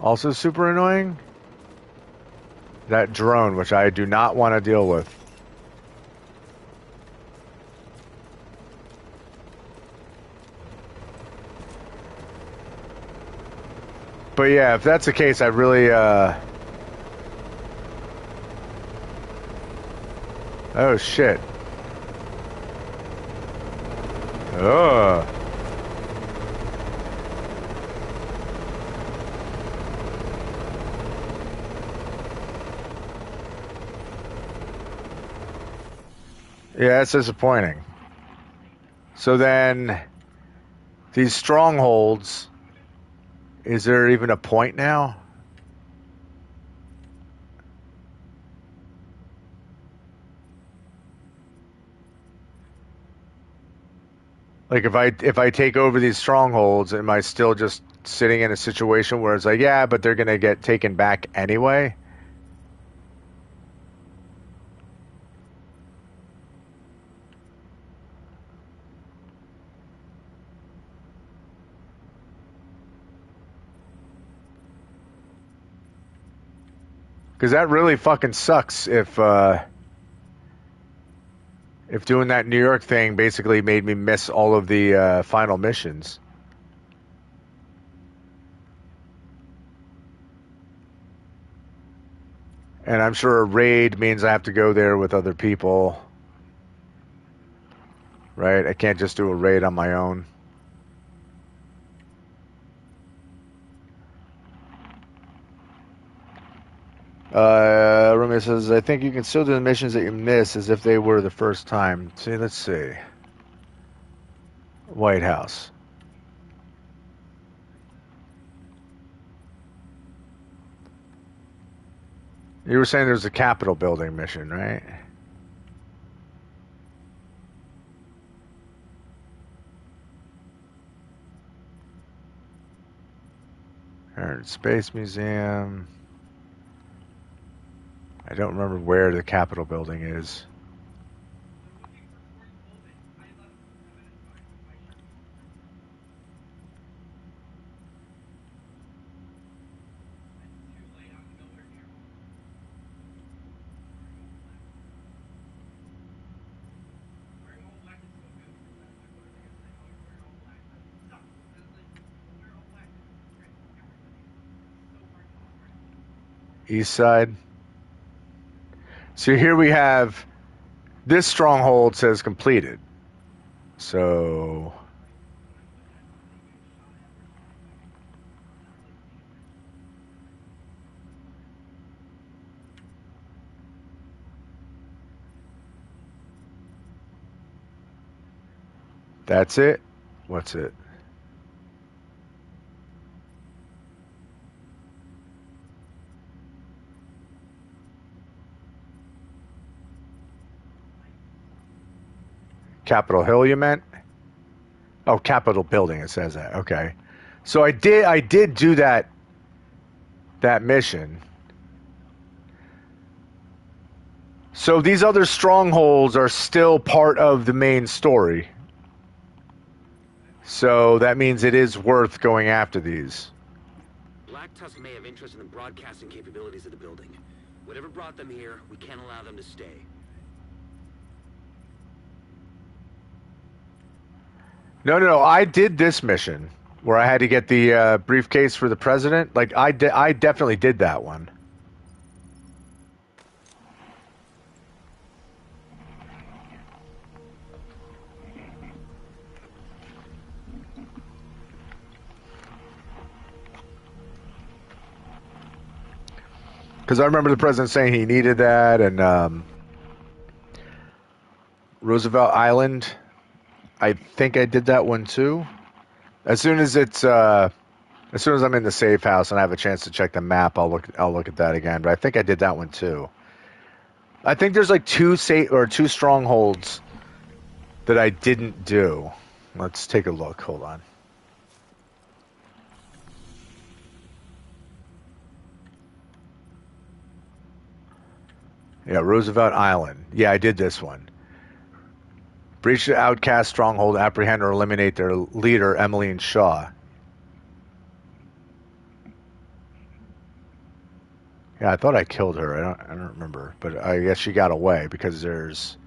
Also super annoying, that drone, which I do not want to deal with. But yeah, if that's the case, I really, oh shit. Ugh. Yeah, that's disappointing. So then, these strongholds, is there even a point now? Like if I take over these strongholds, am I still just sitting in a situation where it's like, yeah, but they're gonna get taken back anyway? Because that really fucking sucks if doing that New York thing basically made me miss all of the final missions. And I'm sure a raid means I have to go there with other people. Right? I can't just do a raid on my own. Rumi says, I think you can still do the missions that you miss as if they were the first time. See, let's see. White House. You were saying there's a Capitol building mission, right? Or Space Museum. I don't remember where the Capitol building is. East side. So here we have this stronghold says completed. So that's it. What's it? Capitol Hill, you meant? Oh, Capitol building. It says that. Okay. So I did do that mission. So these other strongholds are still part of the main story. So that means it is worth going after these. Black Tusk may have interest in the broadcasting capabilities of the building. Whatever brought them here, we can't allow them to stay. No. I did this mission where I had to get the briefcase for the president. Like I definitely did that one. Because I remember the president saying he needed that, and Roosevelt Island. I think I did that one too. As soon as I'm in the safe house and I have a chance to check the map, I'll look at that again. But I think I did that one too. I think there's like two strongholds that I didn't do. Let's take a look. Hold on. Yeah, Roosevelt Island. Yeah, I did this one. Breach the outcast stronghold, apprehend or eliminate their leader, Emmeline Shaw. Yeah, I thought I killed her. I don't remember, but I guess she got away because there's.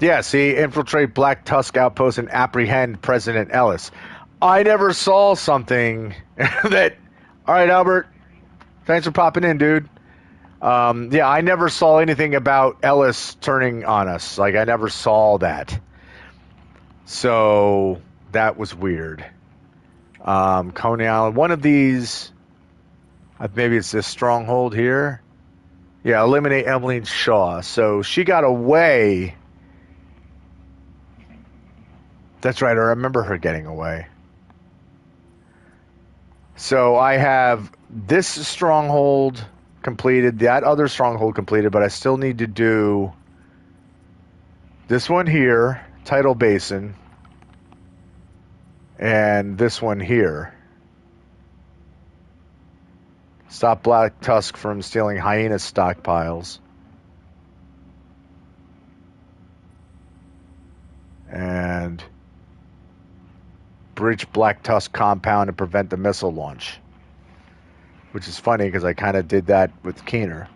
Yeah, see, infiltrate Black Tusk outpost and apprehend President Ellis. I never saw something that. All right, Albert. Thanks for popping in, dude. Yeah, I never saw anything about Ellis turning on us. Like, I never saw that. So, that was weird. Coney Island. One of these, maybe it's this stronghold here. Yeah, eliminate Emmeline Shaw. So, she got away. That's right, I remember her getting away. So, I have this stronghold completed, that other stronghold completed, but I still need to do this one here, Tidal Basin, and this one here. Stop Black Tusk from stealing hyena stockpiles. And breach Black Tusk compound and prevent the missile launch. Which is funny because I kind of did that with Keener.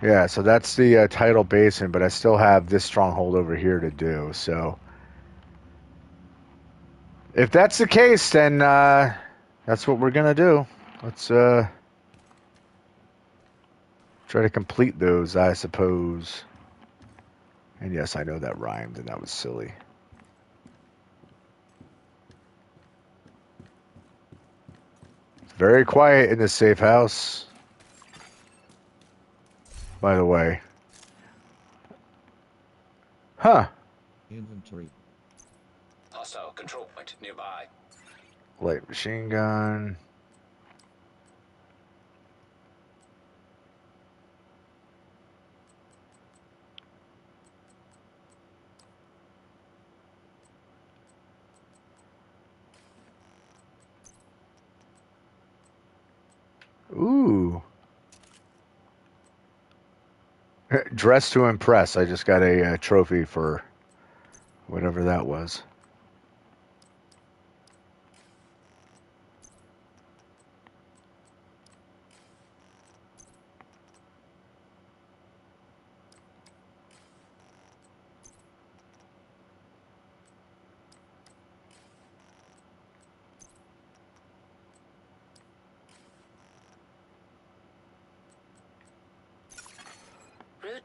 Yeah, so that's the Tidal Basin, but I still have this stronghold over here to do. So if that's the case, then that's what we're going to do. Let's try to complete those, I suppose. And yes, I know that rhymed, and that was silly. It's very quiet in this safe house, by the way. Huh. Inventory. Hostile control point nearby. Light machine gun. Ooh. Dress to impress. I just got a trophy for whatever that was.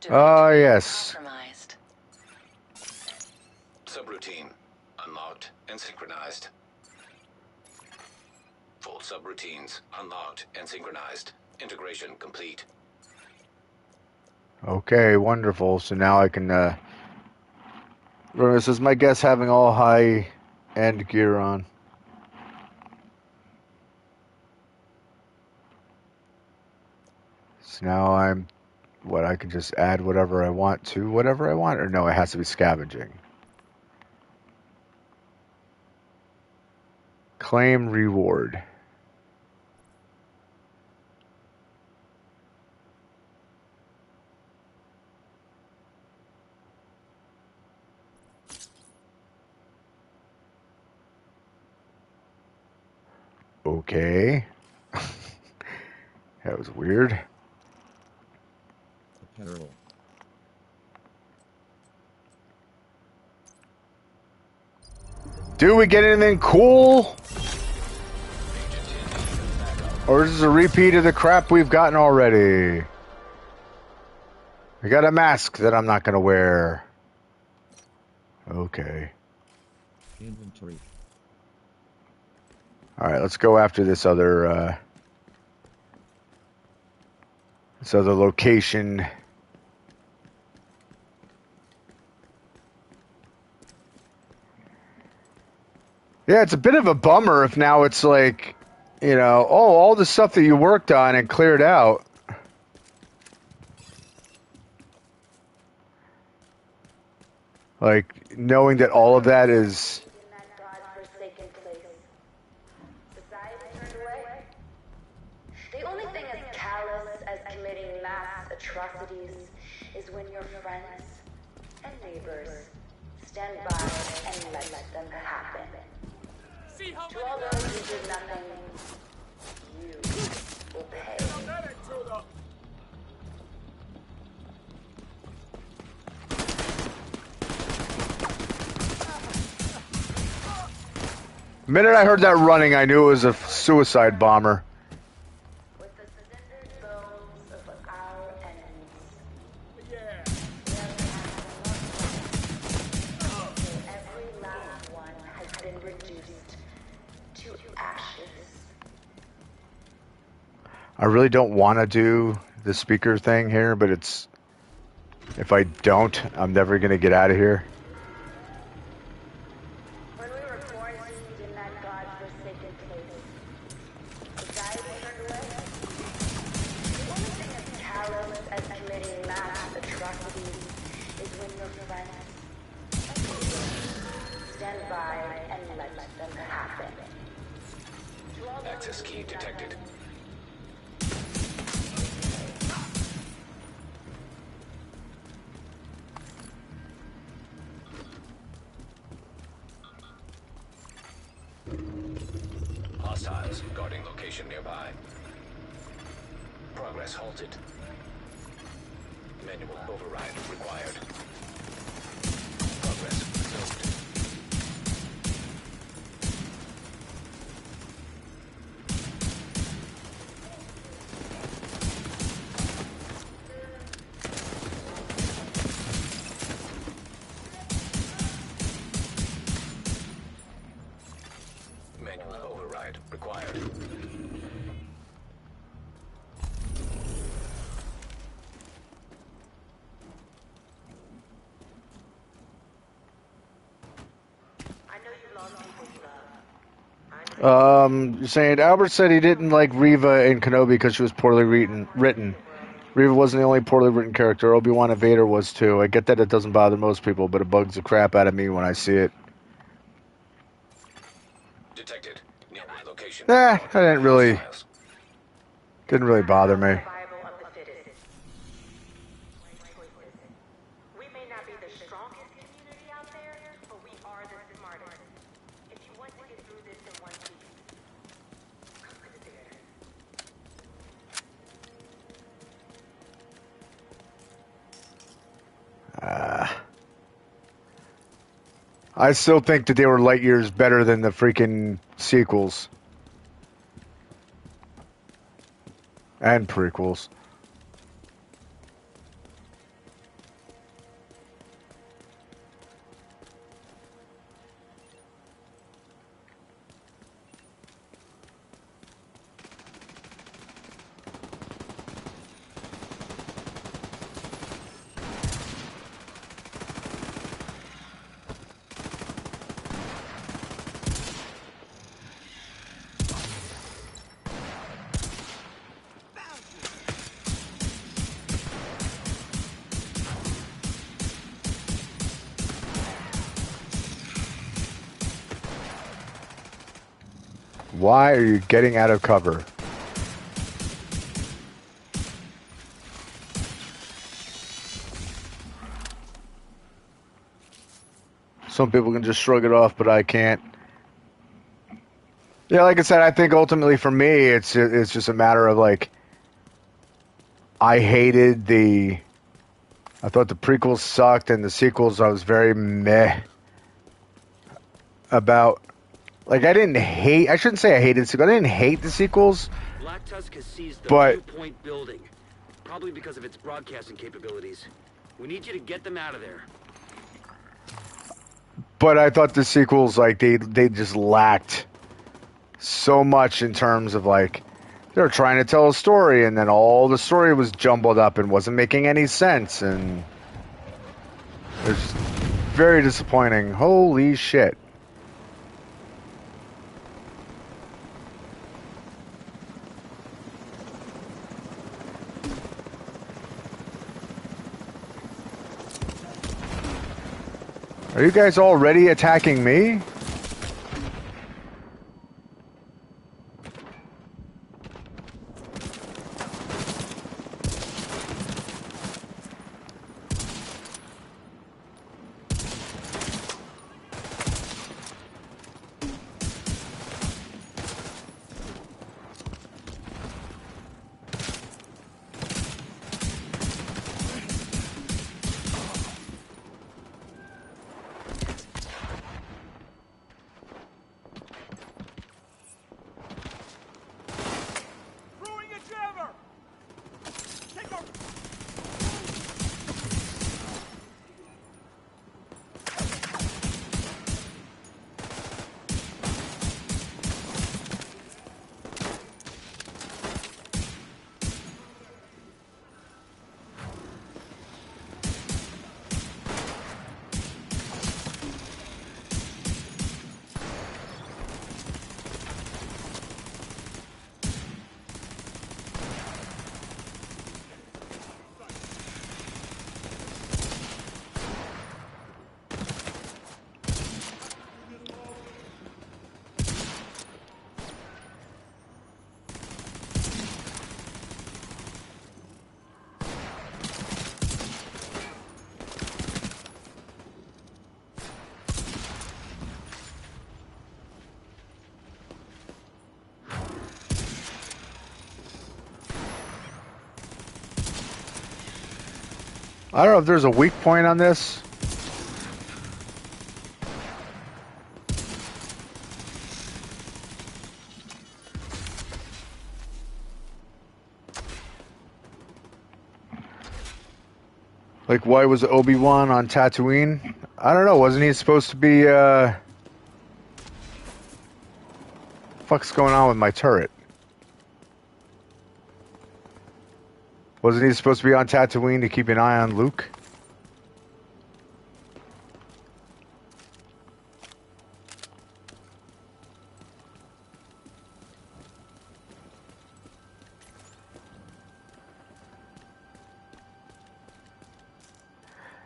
Oh, yes. Subroutine unlocked and synchronized. Full subroutines unlocked and synchronized. Integration complete. Okay, wonderful. So now I can, this is my guess having all high-end gear on. So now I can just add whatever I want to whatever I want, or no, it has to be scavenging. Claim reward. Okay. That was weird. Apparel. Do we get anything cool? Or is this a repeat of the crap we've gotten already? I got a mask that I'm not going to wear. Okay. Inventory. All right, let's go after this other location. Yeah, it's a bit of a bummer if now it's like, all the stuff that you worked on and cleared out. Like, knowing that all of that is... In that God-forsaken place. Society turned away. The only thing as callous as committing mass atrocities is when your friends and neighbors stand by and let them happen. See how To all those who did nothing, you will pay. that intruder! The minute I heard that running, I knew it was a suicide bomber. With the cindered bones of our enemies, Yeah. every last one has been reduced to ashes. I really don't want to do the speaker thing here, but it's... If I don't, I'm never going to get out of here. When we were quarantined in that God-forsaken place, society turned away. The only thing as callous as committing mass atrocities is when your friends stand by and let them happen. To all those Access who key did detected. nothing, Hostiles guarding location nearby. Progress halted. Manual override required. Progress resumed. Manual override required. I know you lost people's love. You're saying Albert said he didn't like Reva and Kenobi because she was poorly written. Reva wasn't the only poorly written character. Obi-Wan and Vader was too. I get that it doesn't bother most people, but it bugs the crap out of me when I see it. Detected. Nearby location. I didn't really bother me. Survival of the fittest. We may not be the strongest community out there, but we are the smartest. If you want to get through this in one piece, come to the theater. I still think that they were light years better than the freaking sequels and prequels. Why are you getting out of cover? Some people can just shrug it off, but I can't. Yeah, like I said, I think ultimately for me, it's just a matter of like, I thought the prequels sucked, and the sequels I was very meh about. Like, I shouldn't say I hated the sequels. I didn't hate the sequels, Black Tusk has seized the but Viewpoint building, probably because of its broadcasting capabilities. We need you to get them out of there. I thought the sequels, like, they just lacked so much in terms of like they were trying to tell a story, and then all the story was jumbled up and wasn't making any sense, and it was just very disappointing. Holy shit. Are you guys already attacking me? Throwing a jammer! Take her! I don't know if there's a weak point on this. Like, why was Obi-Wan on Tatooine? I don't know. Wasn't he supposed to be, fuck's going on with my turret? Wasn't he supposed to be on Tatooine to keep an eye on Luke?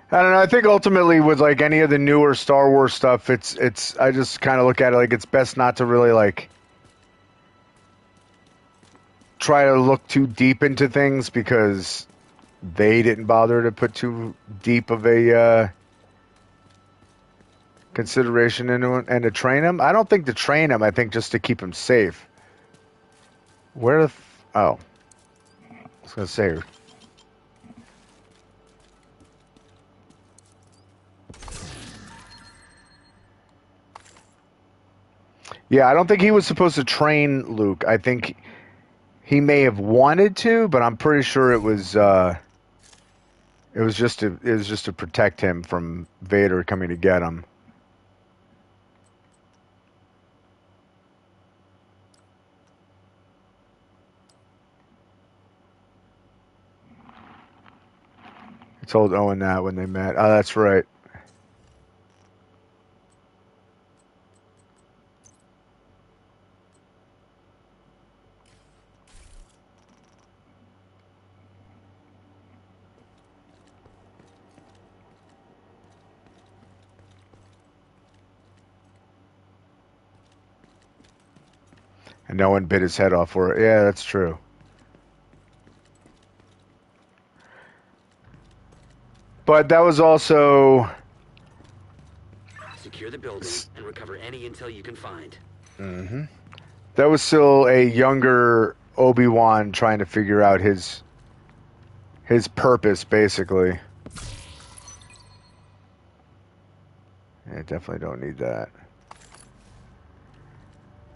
I don't know. I think ultimately with like any of the newer Star Wars stuff, it's I just kind of look at it like it's best not to really like try to look too deep into things because they didn't bother to put too deep of a consideration into it and to train him. I don't think to train him. I think just to keep him safe. Where the oh, I was gonna say. Yeah, I don't think he was supposed to train Luke. I think he may have wanted to, but I'm pretty sure it was just to protect him from Vader coming to get him. I told Owen that when they met. Oh, that's right. And no one bit his head off for it. Yeah, that's true. But that was also Secure the building and recover any intel you can find. that was still a younger Obi-Wan trying to figure out his purpose, basically. Yeah, definitely don't need that.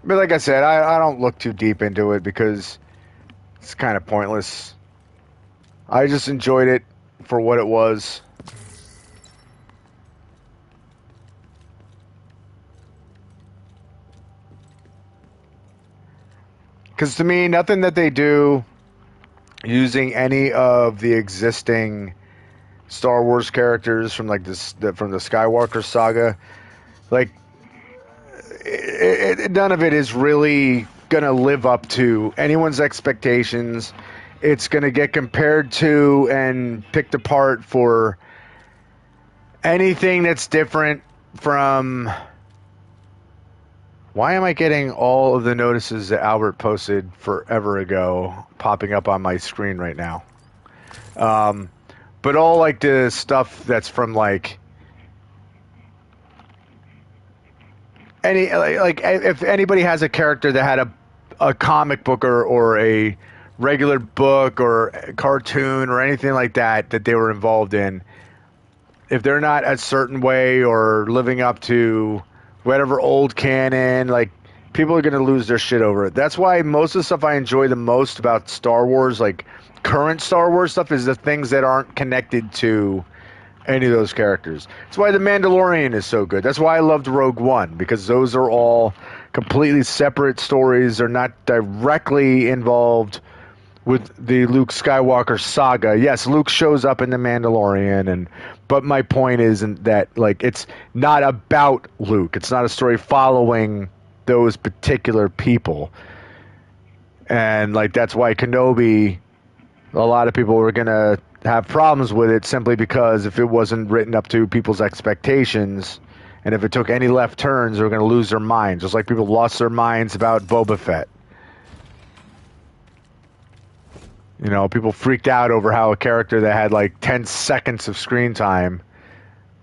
But like I said, I don't look too deep into it because it's kind of pointless. I just enjoyed it for what it was. Because to me, nothing that they do using any of the existing Star Wars characters from like from the Skywalker saga, like none of it is really gonna live up to anyone's expectations. It's gonna get compared to and picked apart for anything that's different from. Why am I getting all of the notices that Albert posted forever ago popping up on my screen right now? But all like the stuff that's from like any like if anybody has a character that had a comic book or a regular book or a cartoon or anything like that they were involved in, if they're not a certain way or living up to whatever old canon, like people are going to lose their shit over it. That's why most of the stuff I enjoy the most about Star Wars, like current Star Wars stuff, is the things that aren't connected to any of those characters. That's why The Mandalorian is so good. That's why I loved Rogue One, because those are all completely separate stories. They're not directly involved with the Luke Skywalker saga. Yes, Luke shows up in The Mandalorian, but my point is that like it's not about Luke. It's not a story following those particular people. And like that's why Kenobi, a lot of people were gonna have problems with it simply because if it wasn't written up to people's expectations, and if it took any left turns, they were gonna lose their minds. Just like people lost their minds about Boba Fett. You know, people freaked out over how a character that had like 10 seconds of screen time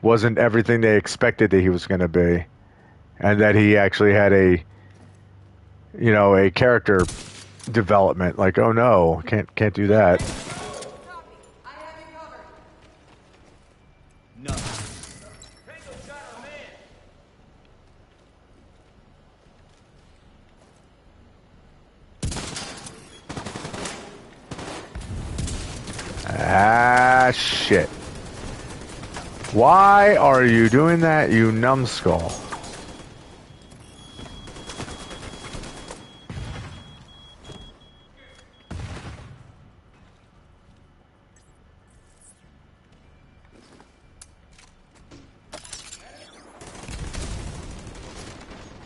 wasn't everything they expected that he was going to be. And that he actually had a character development. Like, oh no, can't do that. I have you covered. No. Tango shot our man. Ah, shit. Why are you doing that, you numbskull?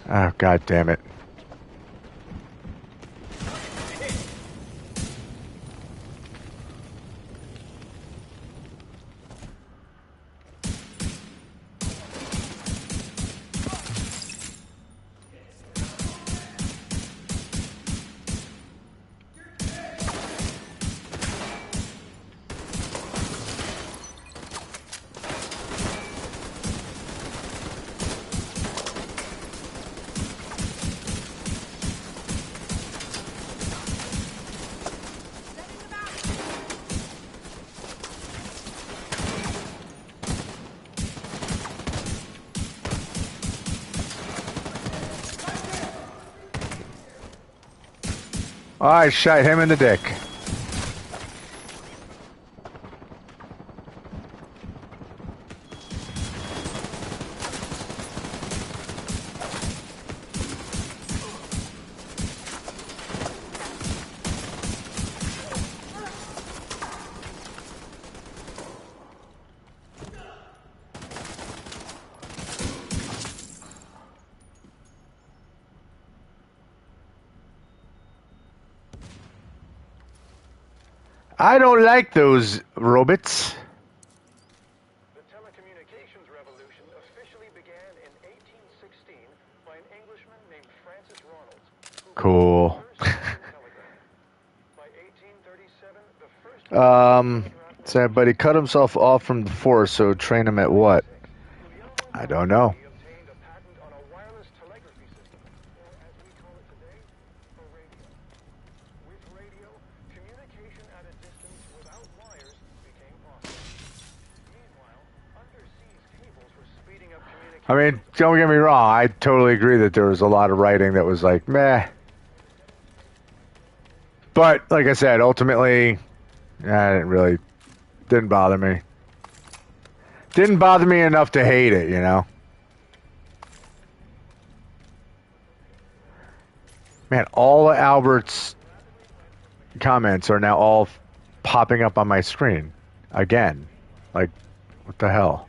Oh, God damn it. I shot him in the dick. I don't like those robots. The telecommunications revolution officially began in 1816 by an Englishman named Francis Ronalds. Cool. By 1837, the first Said, but he cut himself off from the force, so train him at what? I don't know. he obtained a patent on a wireless telegraphy system, or as we call it today, a radio. With radio, communication at a distance without wires became possible. Meanwhile, undersea cables were speeding up communication. I mean, don't get me wrong. I totally agree that there was a lot of writing that was like, meh. But, like I said, ultimately, didn't bother me. Didn't bother me enough to hate it, you know? Man, all of Albert's comments are now all popping up on my screen again. Like, what the hell?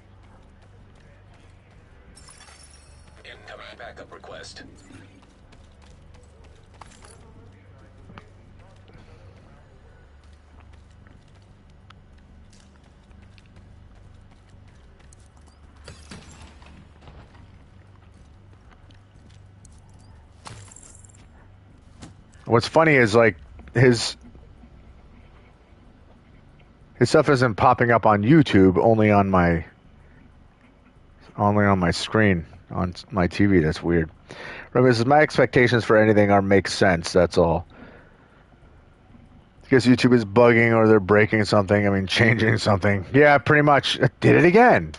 Incoming backup request. What's funny is like his stuff isn't popping up on YouTube, only on my screen on my TV. That's weird. Remember, this is my expectations for anything are make sense. That's all. Because YouTube is bugging or they're breaking something. I mean, changing something. Yeah, pretty much. It did it again.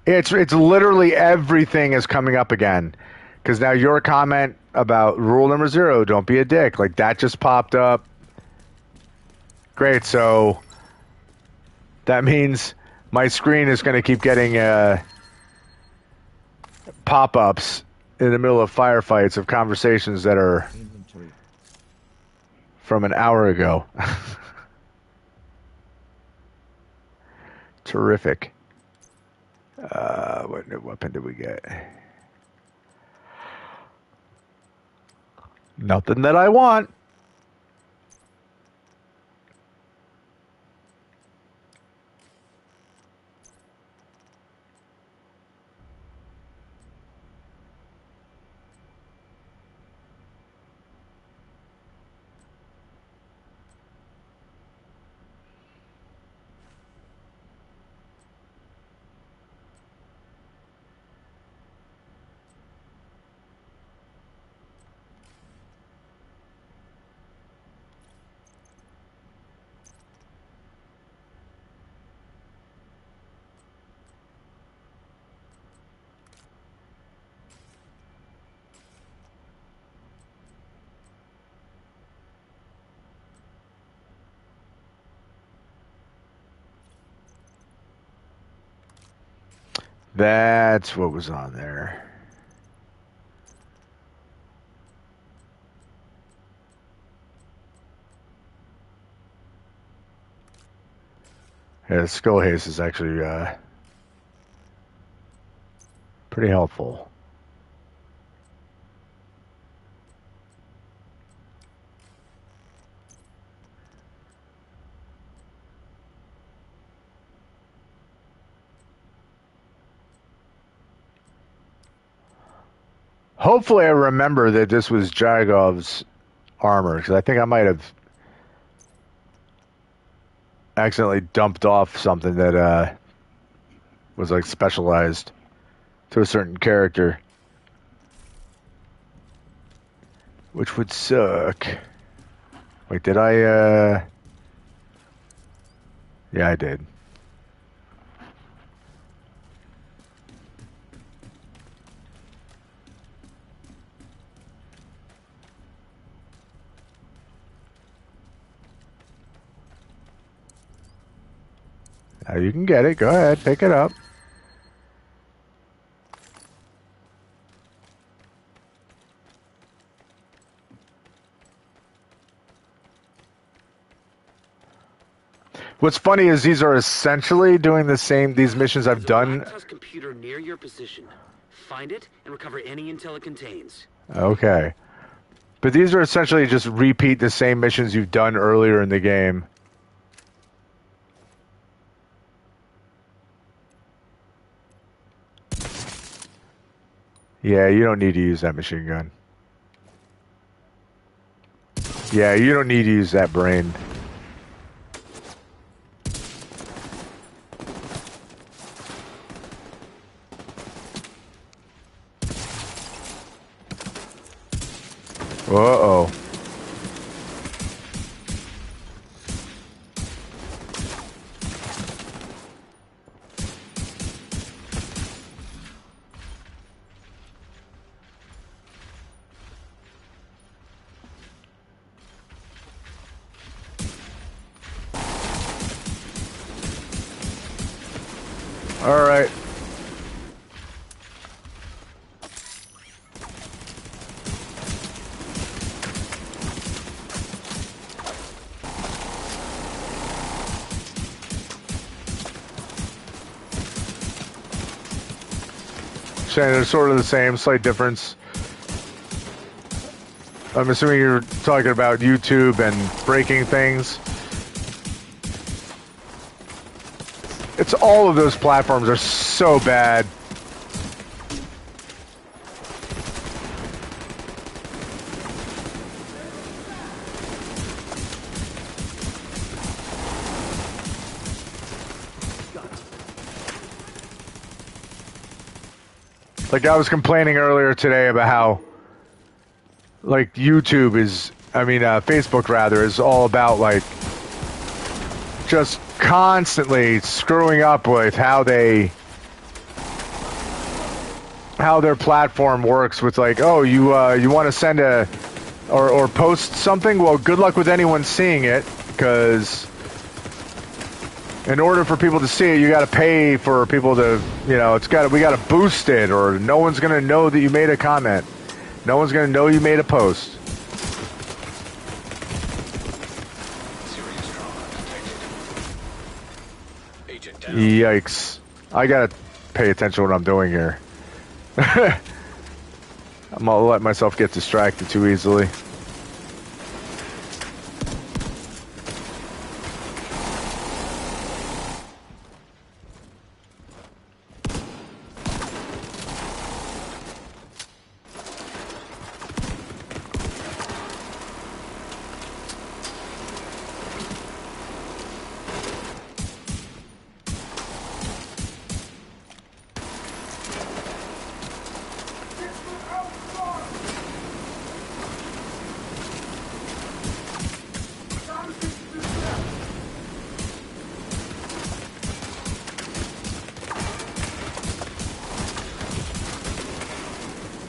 It's literally everything is coming up again. Because now your comment about rule number 0, don't be a dick, like that just popped up. Great, so that means my screen is going to keep getting pop-ups in the middle of firefights of conversations that are from an hour ago. Terrific. What new weapon did we get? Nothing that I want. That's what was on there. Yeah, the skull haze is actually pretty helpful. Hopefully I remember that this was Jagov's armor, because I think I might have accidentally dumped off something that was like specialized to a certain character, which would suck. Wait, did I yeah, I did. You can get it. Go ahead, pick it up. What's funny is these are essentially doing the same. These missions I've done. There's a computer near your position. Find it and recover any intel it contains. Okay, but these are essentially just repeat the same missions you've done earlier in the game. Yeah, you don't need to use that machine gun. Yeah, you don't need to use that brain. Uh-oh. All right. Saying they're sort of the same, slight difference. I'm assuming you're talking about YouTube and breaking things. It's all of those platforms are so bad. Like I was complaining earlier today about how, like YouTube is, Facebook rather, is all about like just constantly screwing up with how their platform works with like, oh, you want to send or post something? Well, good luck with anyone seeing it, because in order for people to see it, you got to pay for people to, we got to boost it, or no one's going to know that you made a comment. No one's going to know you made a post. Serious trauma detected. Agent down. Yikes. I got to pay attention to what I'm doing here. I'm going to let myself get distracted too easily.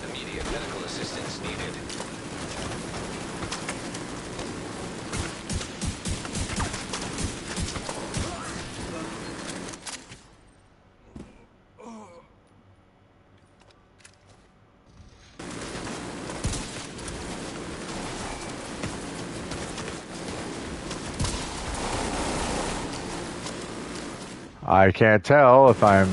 Immediate medical assistance needed. I can't tell if I'm...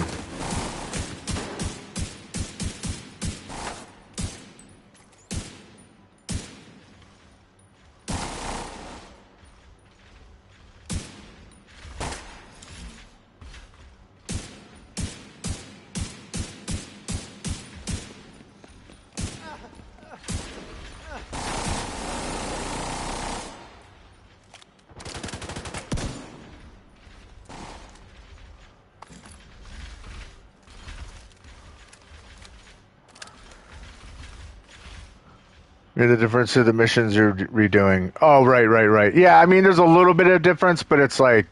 The difference to the missions you're redoing. Oh, right. Yeah, there's a little bit of difference, but it's like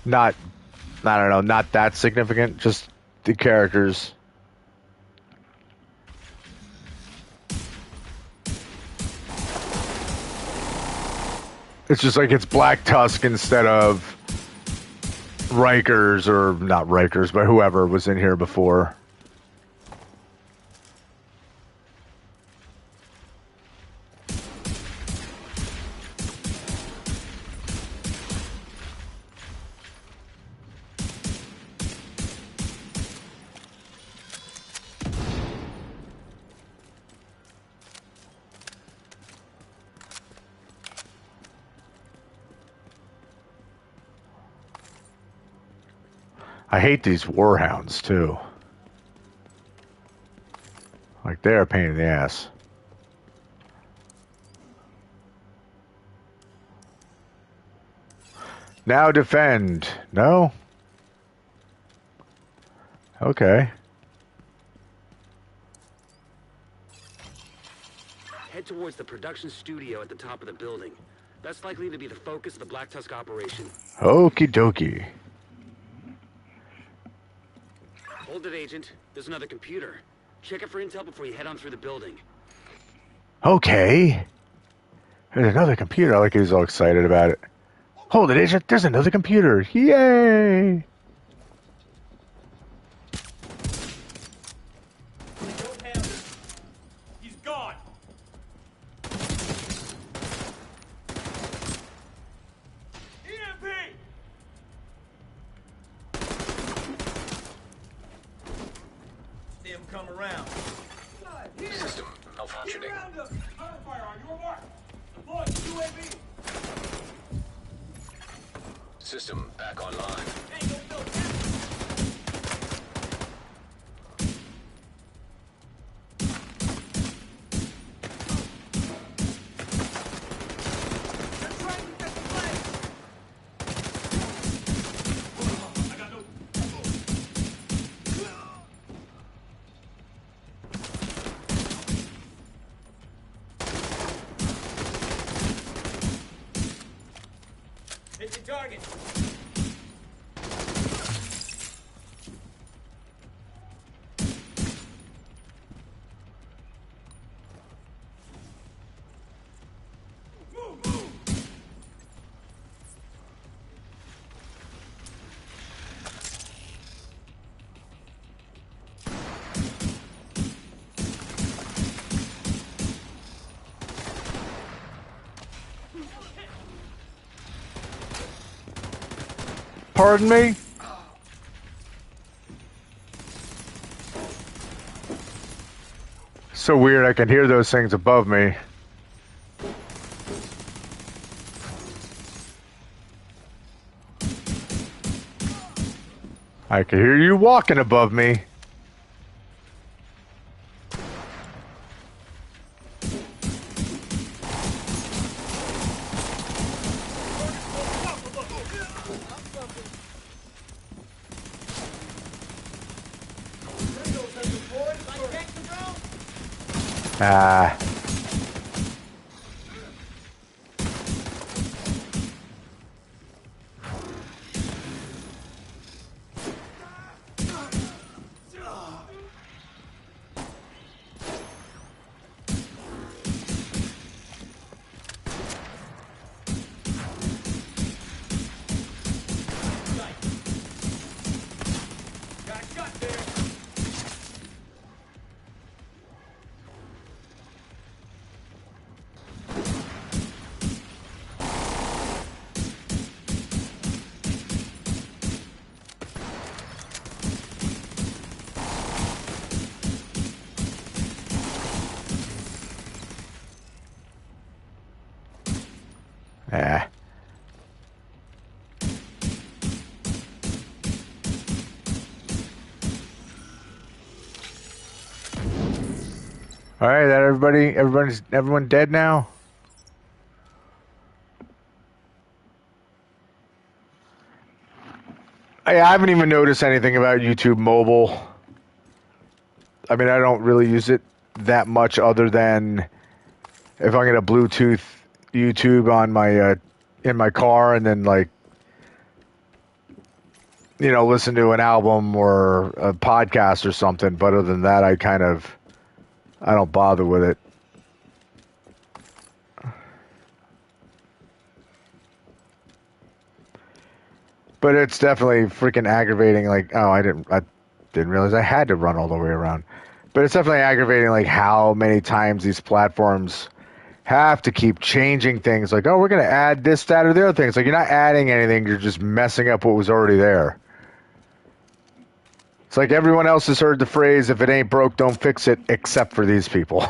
not, I don't know, not that significant. Just the characters. It's just like it's Black Tusk instead of Rikers, or not Rikers, but whoever was in here before. I hate these warhounds too. Like, they're a pain in the ass. Now defend. No? Okay. Head towards the production studio at the top of the building. That's likely to be the focus of the Black Tusk operation. Okie dokie. Hold it, Agent. There's another computer. Check it for intel before you head on through the building. Okay. There's another computer. I like he's all excited about it. Hold it, Agent. There's another computer. Yay! Don't have him. He's gone. EMP! come around. System malfunctioning. Fire on your mark. Deploy UAV. System back online. Tango built. They're trying to get the plane. I got no. Hit the target. Move, move. Pardon me? So weird, I can hear those things above me. I can hear you walking above me. Ah. Got shot there. Ah. All right, that everyone dead now? I haven't even noticed anything about YouTube mobile. I mean, I don't really use it that much other than if I get a Bluetooth YouTube on my in my car and then like listen to an album or a podcast or something. But other than that, I don't bother with it. But it's definitely freaking aggravating. Like, oh, I didn't realize I had to run all the way around. But it's definitely aggravating, like how many times these platforms have to keep changing things. Like, oh, we're gonna add this, that, or the other thing. It's like you're not adding anything. You're just messing up what was already there. It's like everyone else has heard the phrase, "If it ain't broke, don't fix it," except for these people.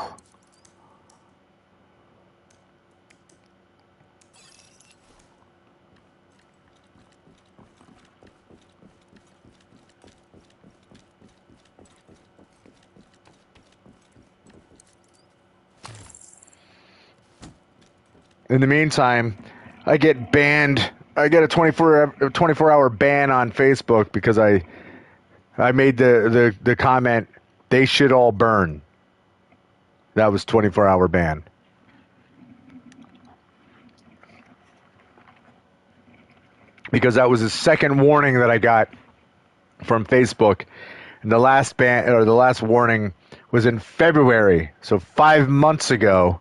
In the meantime, I get banned. I get a 24-hour ban on Facebook because I made the comment, "They should all burn." That was 24-hour ban. Because that was the second warning that I got from Facebook. And the last ban or the last warning was in February. So 5 months ago,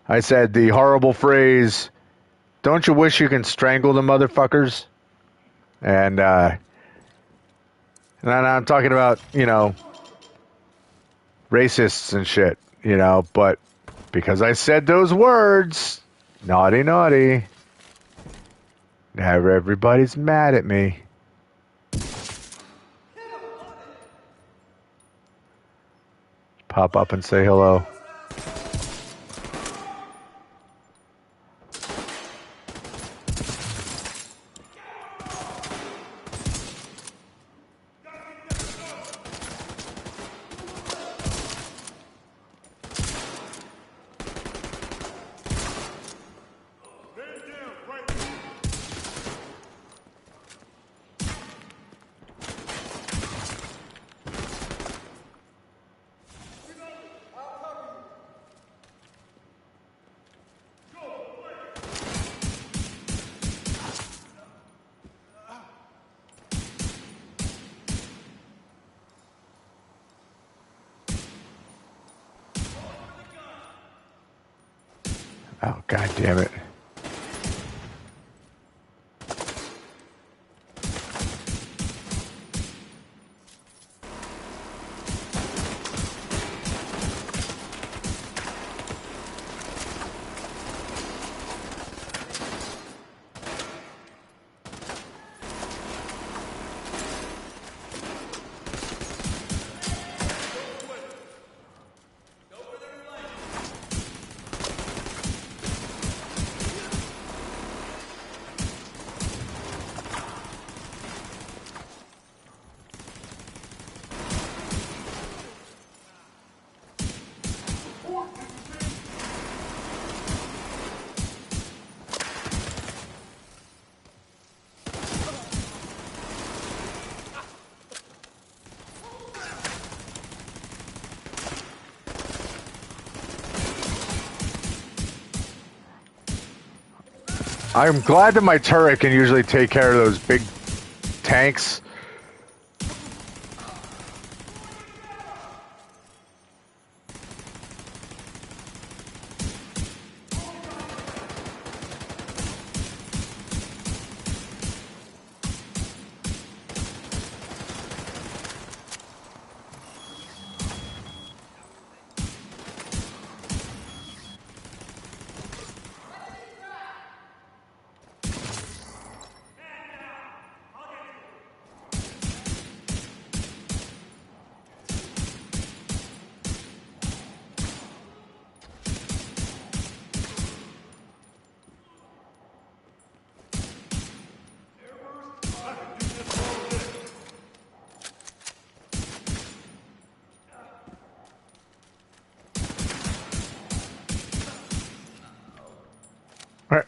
I said the horrible phrase, "Don't you wish you can strangle the motherfuckers?" And I'm talking about, racists and shit, but because I said those words, naughty, naughty, now everybody's mad at me. Pop up and say hello. Oh, god damn it. I'm glad that my turret can usually take care of those big tanks.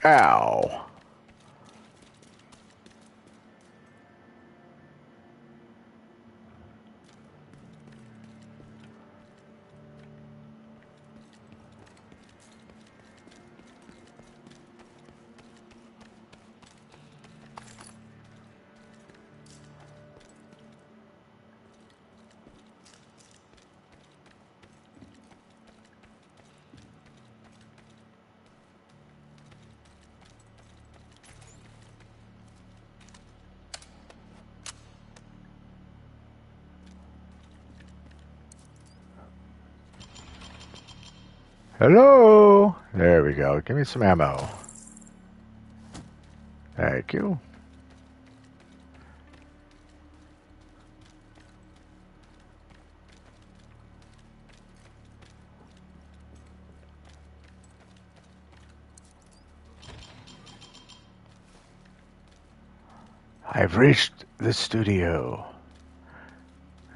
Ow. Hello. There we go. Give me some ammo. Thank you. I've reached the studio.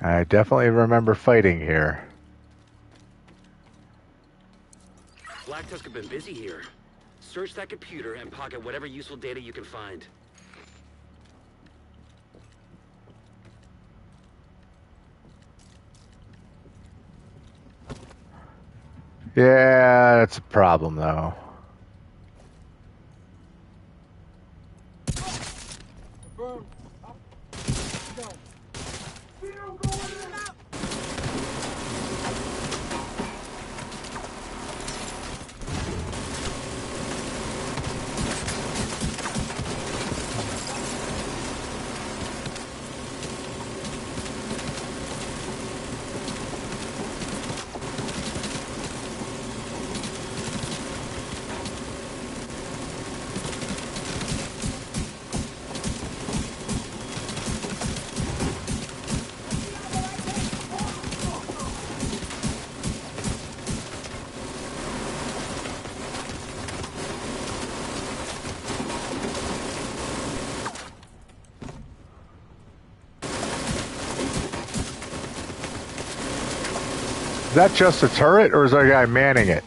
I definitely remember fighting here. Black Tusk have been busy here. Search that computer and pocket whatever useful data you can find. Yeah, that's a problem though. Is that just a turret, or is there a guy manning it?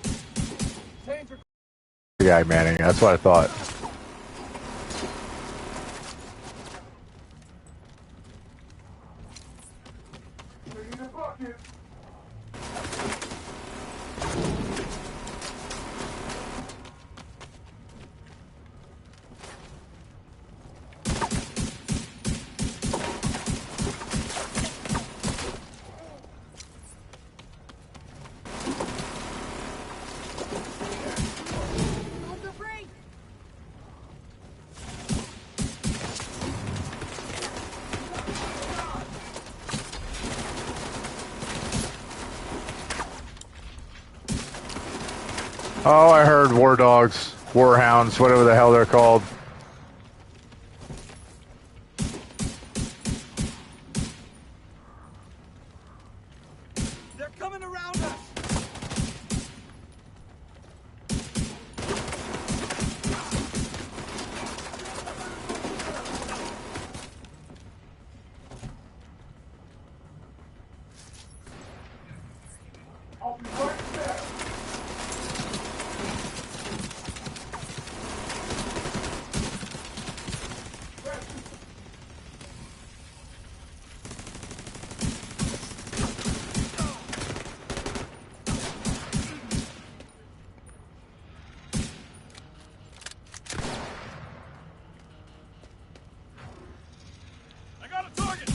Change your The guy manning it. That's what I thought. in your bucket. Hold the brake! Oh, I heard war dogs, war hounds, whatever the hell they're called. They're coming around us. I'll be right there. I got a target.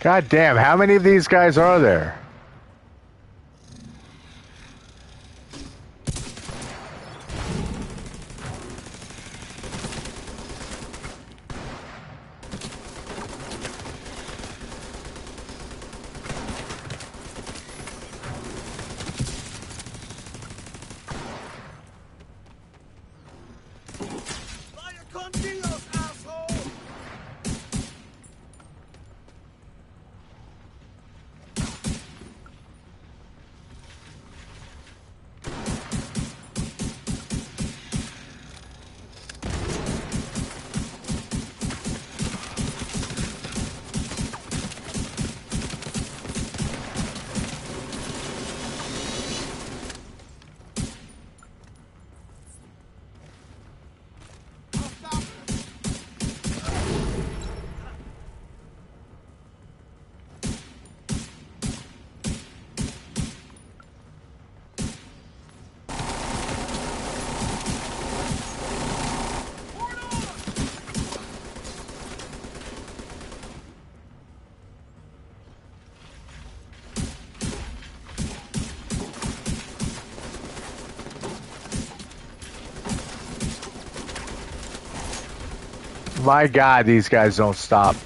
God damn, how many of these guys are there? Vaya con Dios, asshole. I'll stop it. My God, these guys don't stop.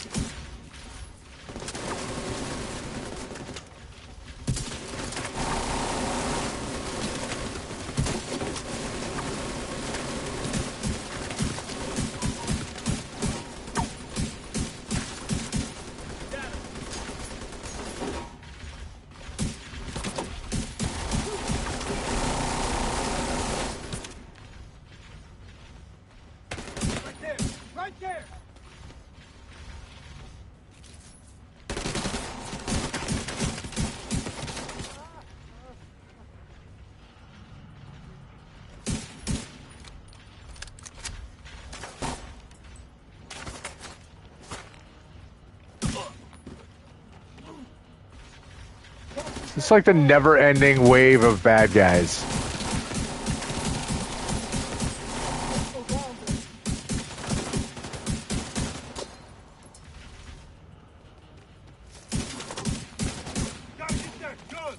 It's like the never-ending wave of bad guys. Gotta get that gun!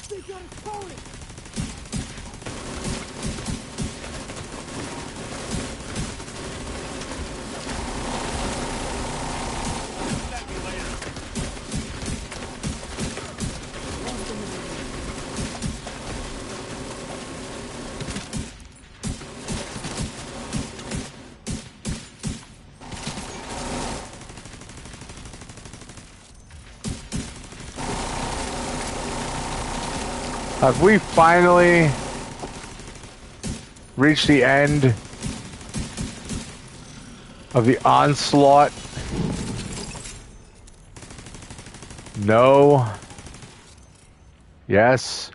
They got us going! Have we finally reached the end of the onslaught? No. Yes.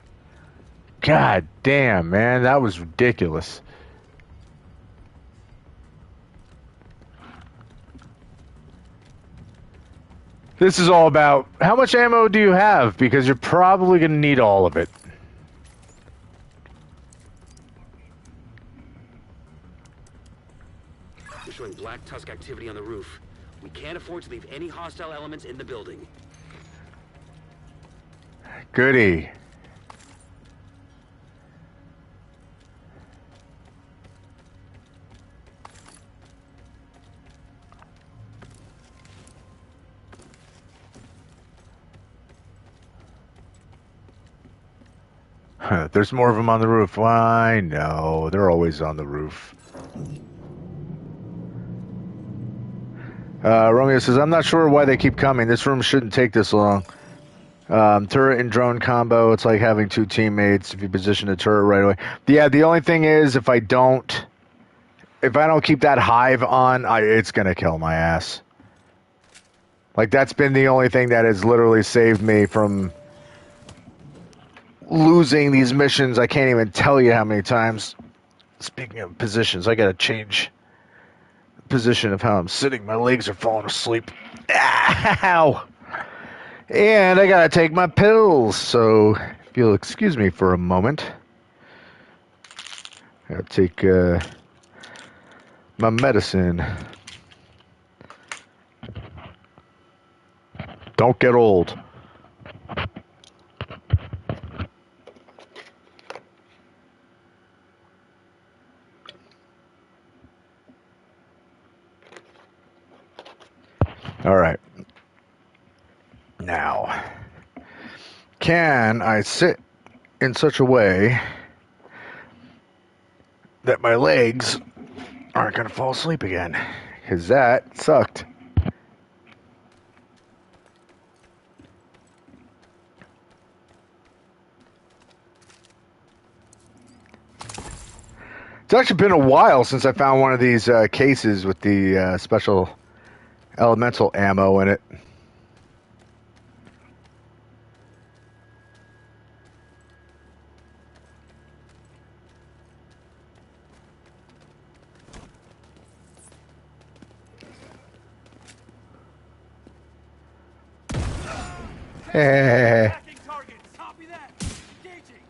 God damn, man, that was ridiculous. This is all about how much ammo do you have, because you're probably going to need all of it. We're showing Black Tusk activity on the roof. We can't afford to leave any hostile elements in the building. Goody. There's more of them on the roof. I know. They're always on the roof. Romeo says, I'm not sure why they keep coming. This room shouldn't take this long. Turret and drone combo. It's like having two teammates if you position a turret right away. Yeah, the only thing is if I don't keep that hive on, it's going to kill my ass. Like, that's been the only thing that has literally saved me from losing these missions. I can't even tell you how many times. Speaking of positions, I gotta change the position of how I'm sitting. My legs are falling asleep. Ow! And I gotta take my pills, so if you'll excuse me for a moment. I gotta take my medicine. Don't get old. All right. Now, can I sit in such a way that my legs aren't going to fall asleep again? Because that sucked. It's actually been a while since I found one of these cases with the special elemental ammo in it. Attacking targets! Copy that! Engaging!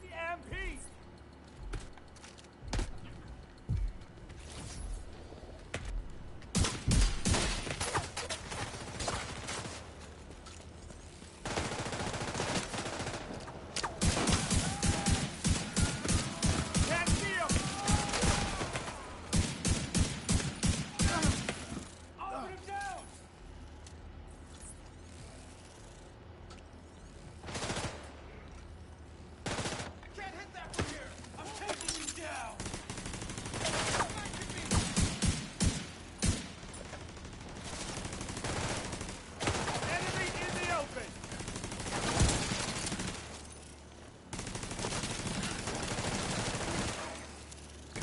The MP! Can't see him! I'll put him down!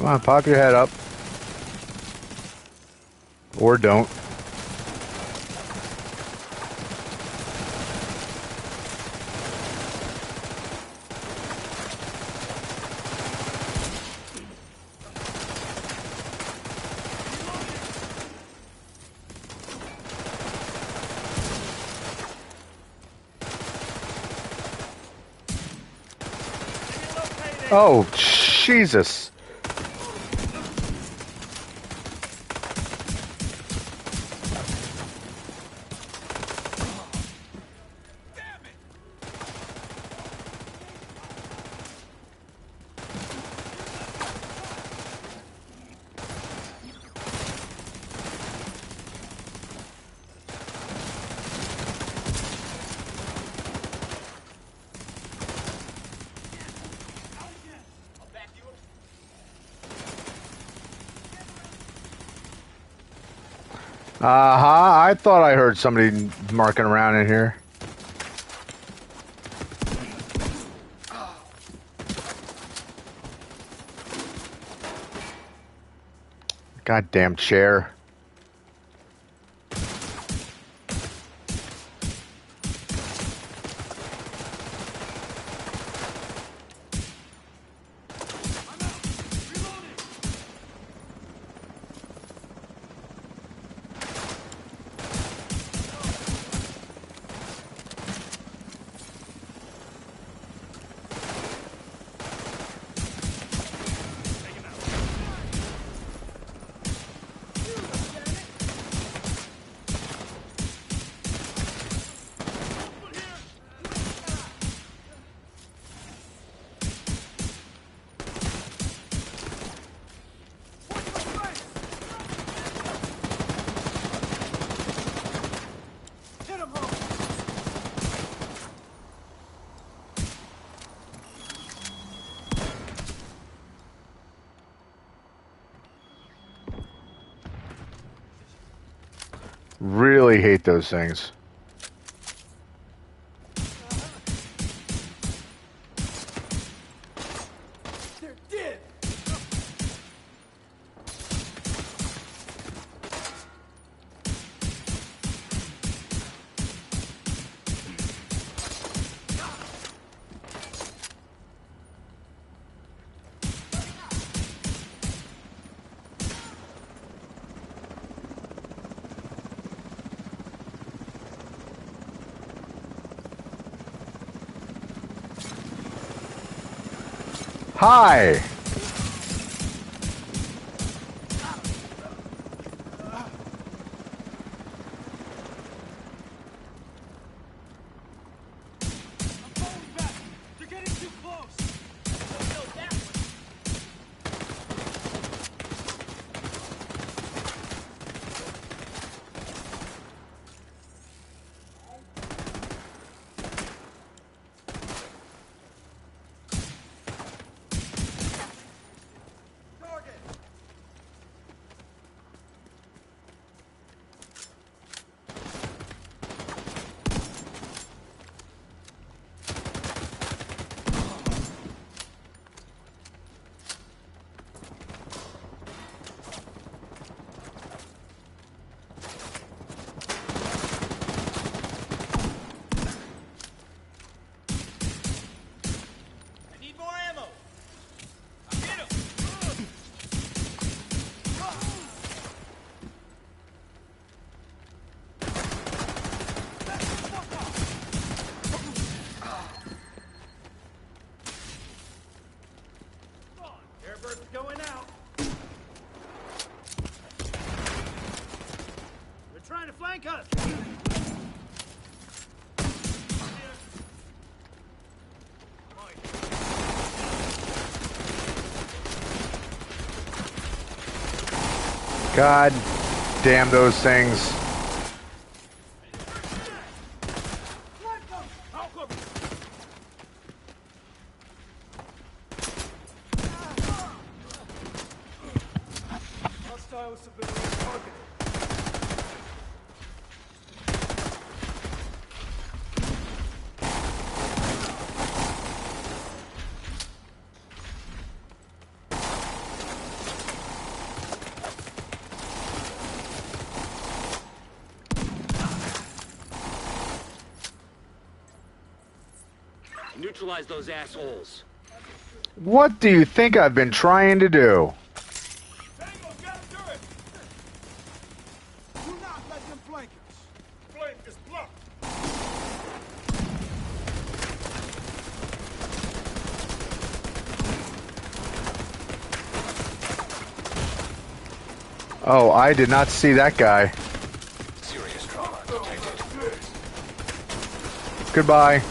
Come on, pop your head up. Or don't. Oh, Jesus. I thought I heard somebody marking around in here. Goddamn chair. Really hate those things. They're dead. Hi! I'm falling back. They're getting too close. Don't know that one. Target. I need more ammo. I hit him. Airbird's going out. They're trying to flank us. God damn those things. Hostile civilian targeted. neutralize those assholes. What do you think I've been trying to do? Tango, get him, do it! Do not let them flank us. Flank is blocked. Oh, I did not see that guy. Serious trauma detected. Goodbye.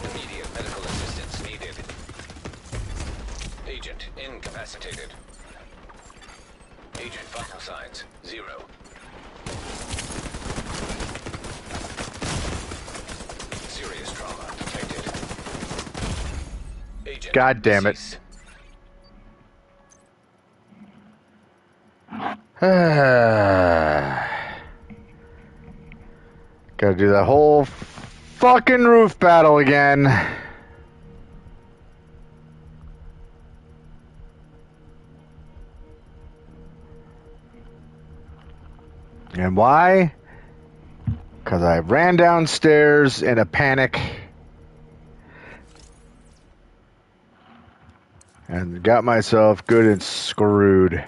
Immediate medical assistance needed. Agent incapacitated. Agent vital signs 0. Serious trauma detected. Agent God damn it. deceased. Gotta do that whole fucking roof battle again. And why? Because I ran downstairs in a panic and got myself good and screwed.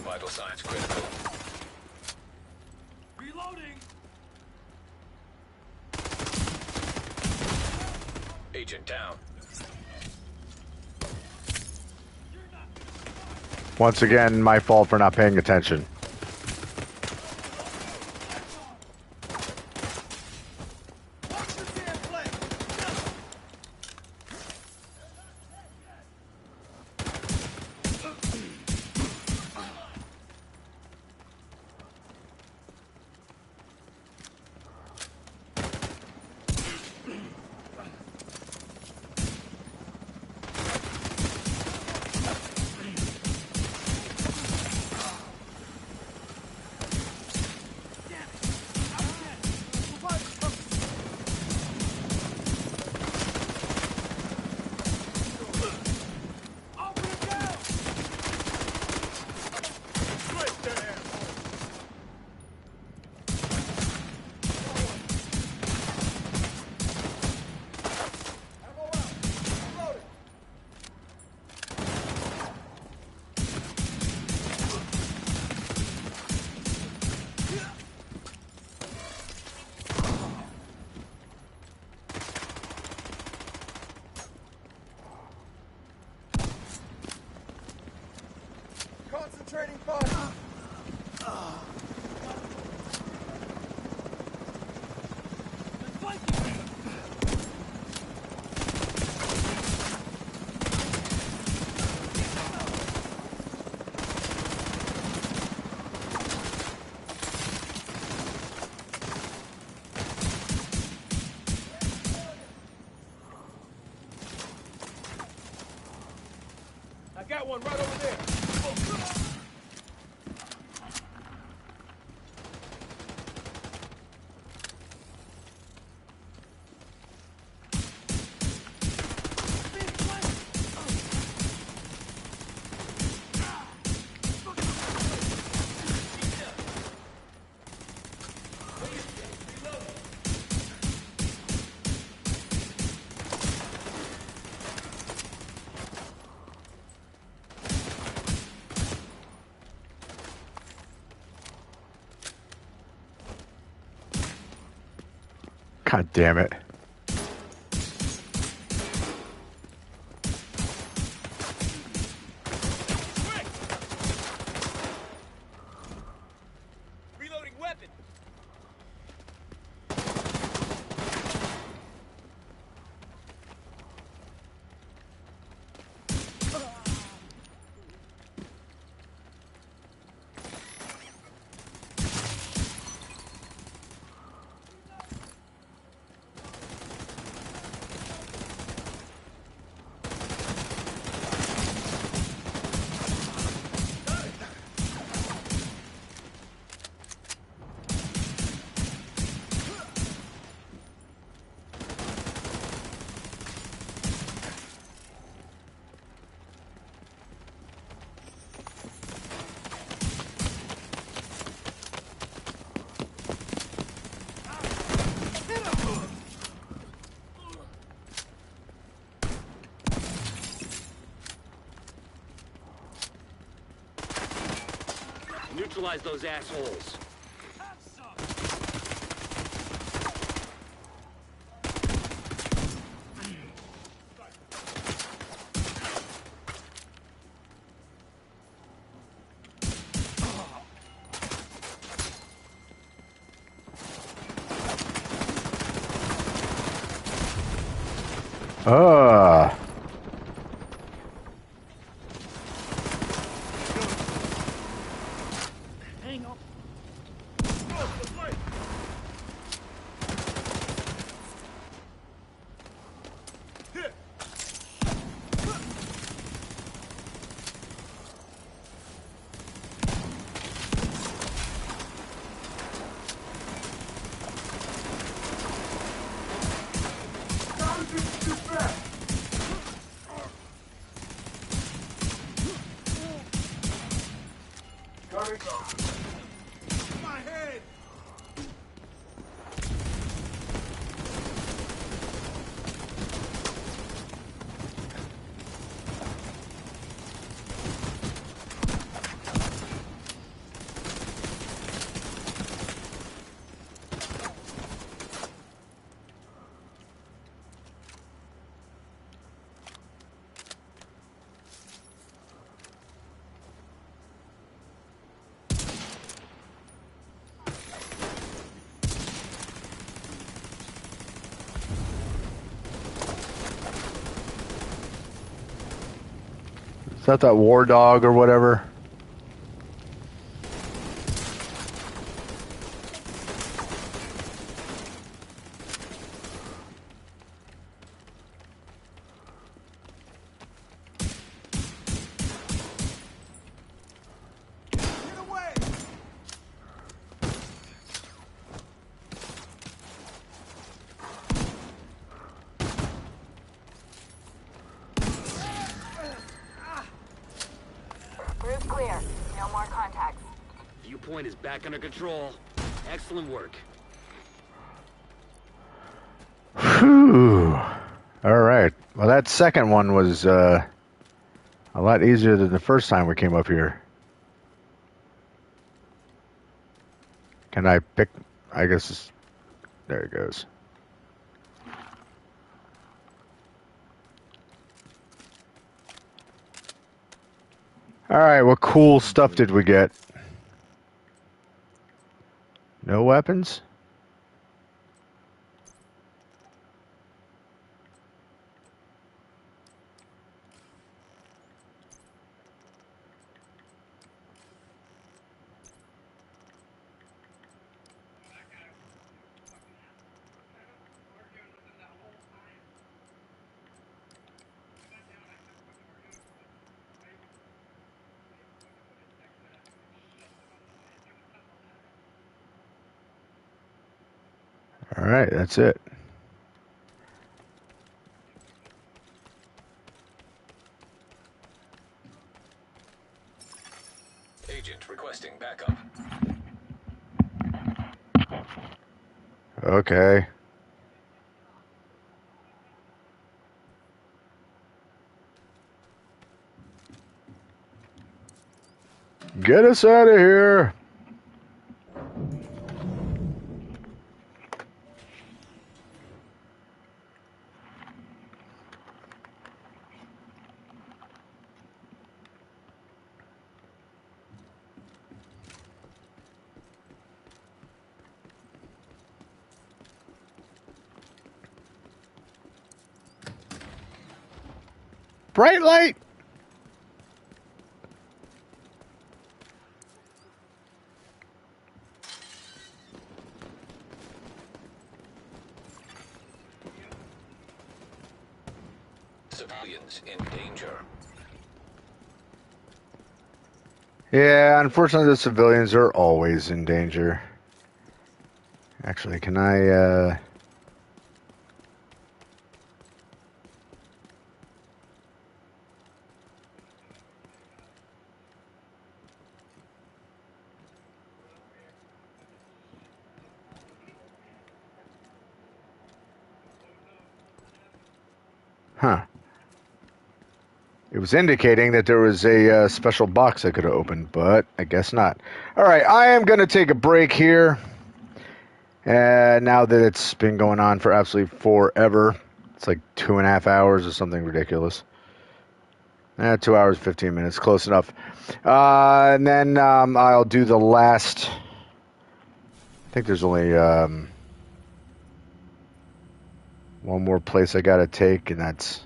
Vital signs critical. Reloading. Agent down. Once again, my fault for not paying attention. Watch the damn play. Concentrating fire. got one right over there. God damn it. Quick! Reloading weapon. Neutralize those assholes. Have some. Ugh. Hang on. Oh, the fight. Here. My head. Is that war dog or whatever? Get away. Group clear. No more contacts. Viewpoint is back under control. Excellent work. Whew. All right. Well, that second one was a lot easier than the first time we came up here. Can I pick? I guess there it goes. All right. What cool stuff did we get? No weapons? All right, that's it. Agent requesting backup. Okay. Get us out of here. Bright light. Civilians in danger. Yeah, unfortunately, the civilians are always in danger. Actually, can I, Huh. It was indicating that there was a special box I could have opened, but I guess not. All right, I am going to take a break here. Now that it's been going on for absolutely forever. It's like 2.5 hours or something ridiculous. 2 hours, 15 minutes, close enough. And then I'll do the last. I think there's only one more place I got to take, and that's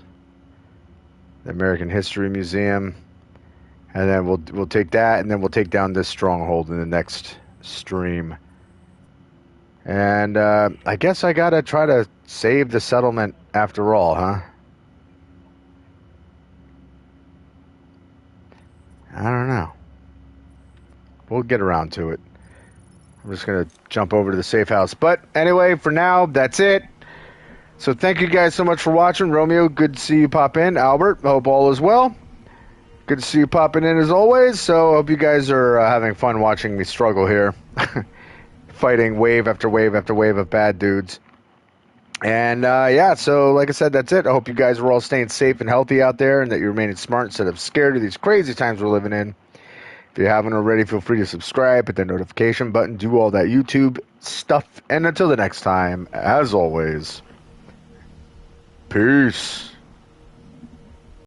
the American History Museum. And then we'll take that, and then we'll take down this stronghold in the next stream. And I guess I gotta try to save the settlement after all, huh? I don't know. We'll get around to it. I'm just gonna jump over to the safe house. But anyway, for now, that's it. So thank you guys so much for watching. Romeo, good to see you pop in. Albert, hope all is well. Good to see you popping in as always. So hope you guys are having fun watching me struggle here. Fighting wave after wave after wave of bad dudes. And yeah, so like I said, that's it. I hope you guys are all staying safe and healthy out there, and that you're remaining smart instead of scared of these crazy times we're living in. If you haven't already, feel free to subscribe, hit that notification button, do all that YouTube stuff. And until the next time, as always, peace.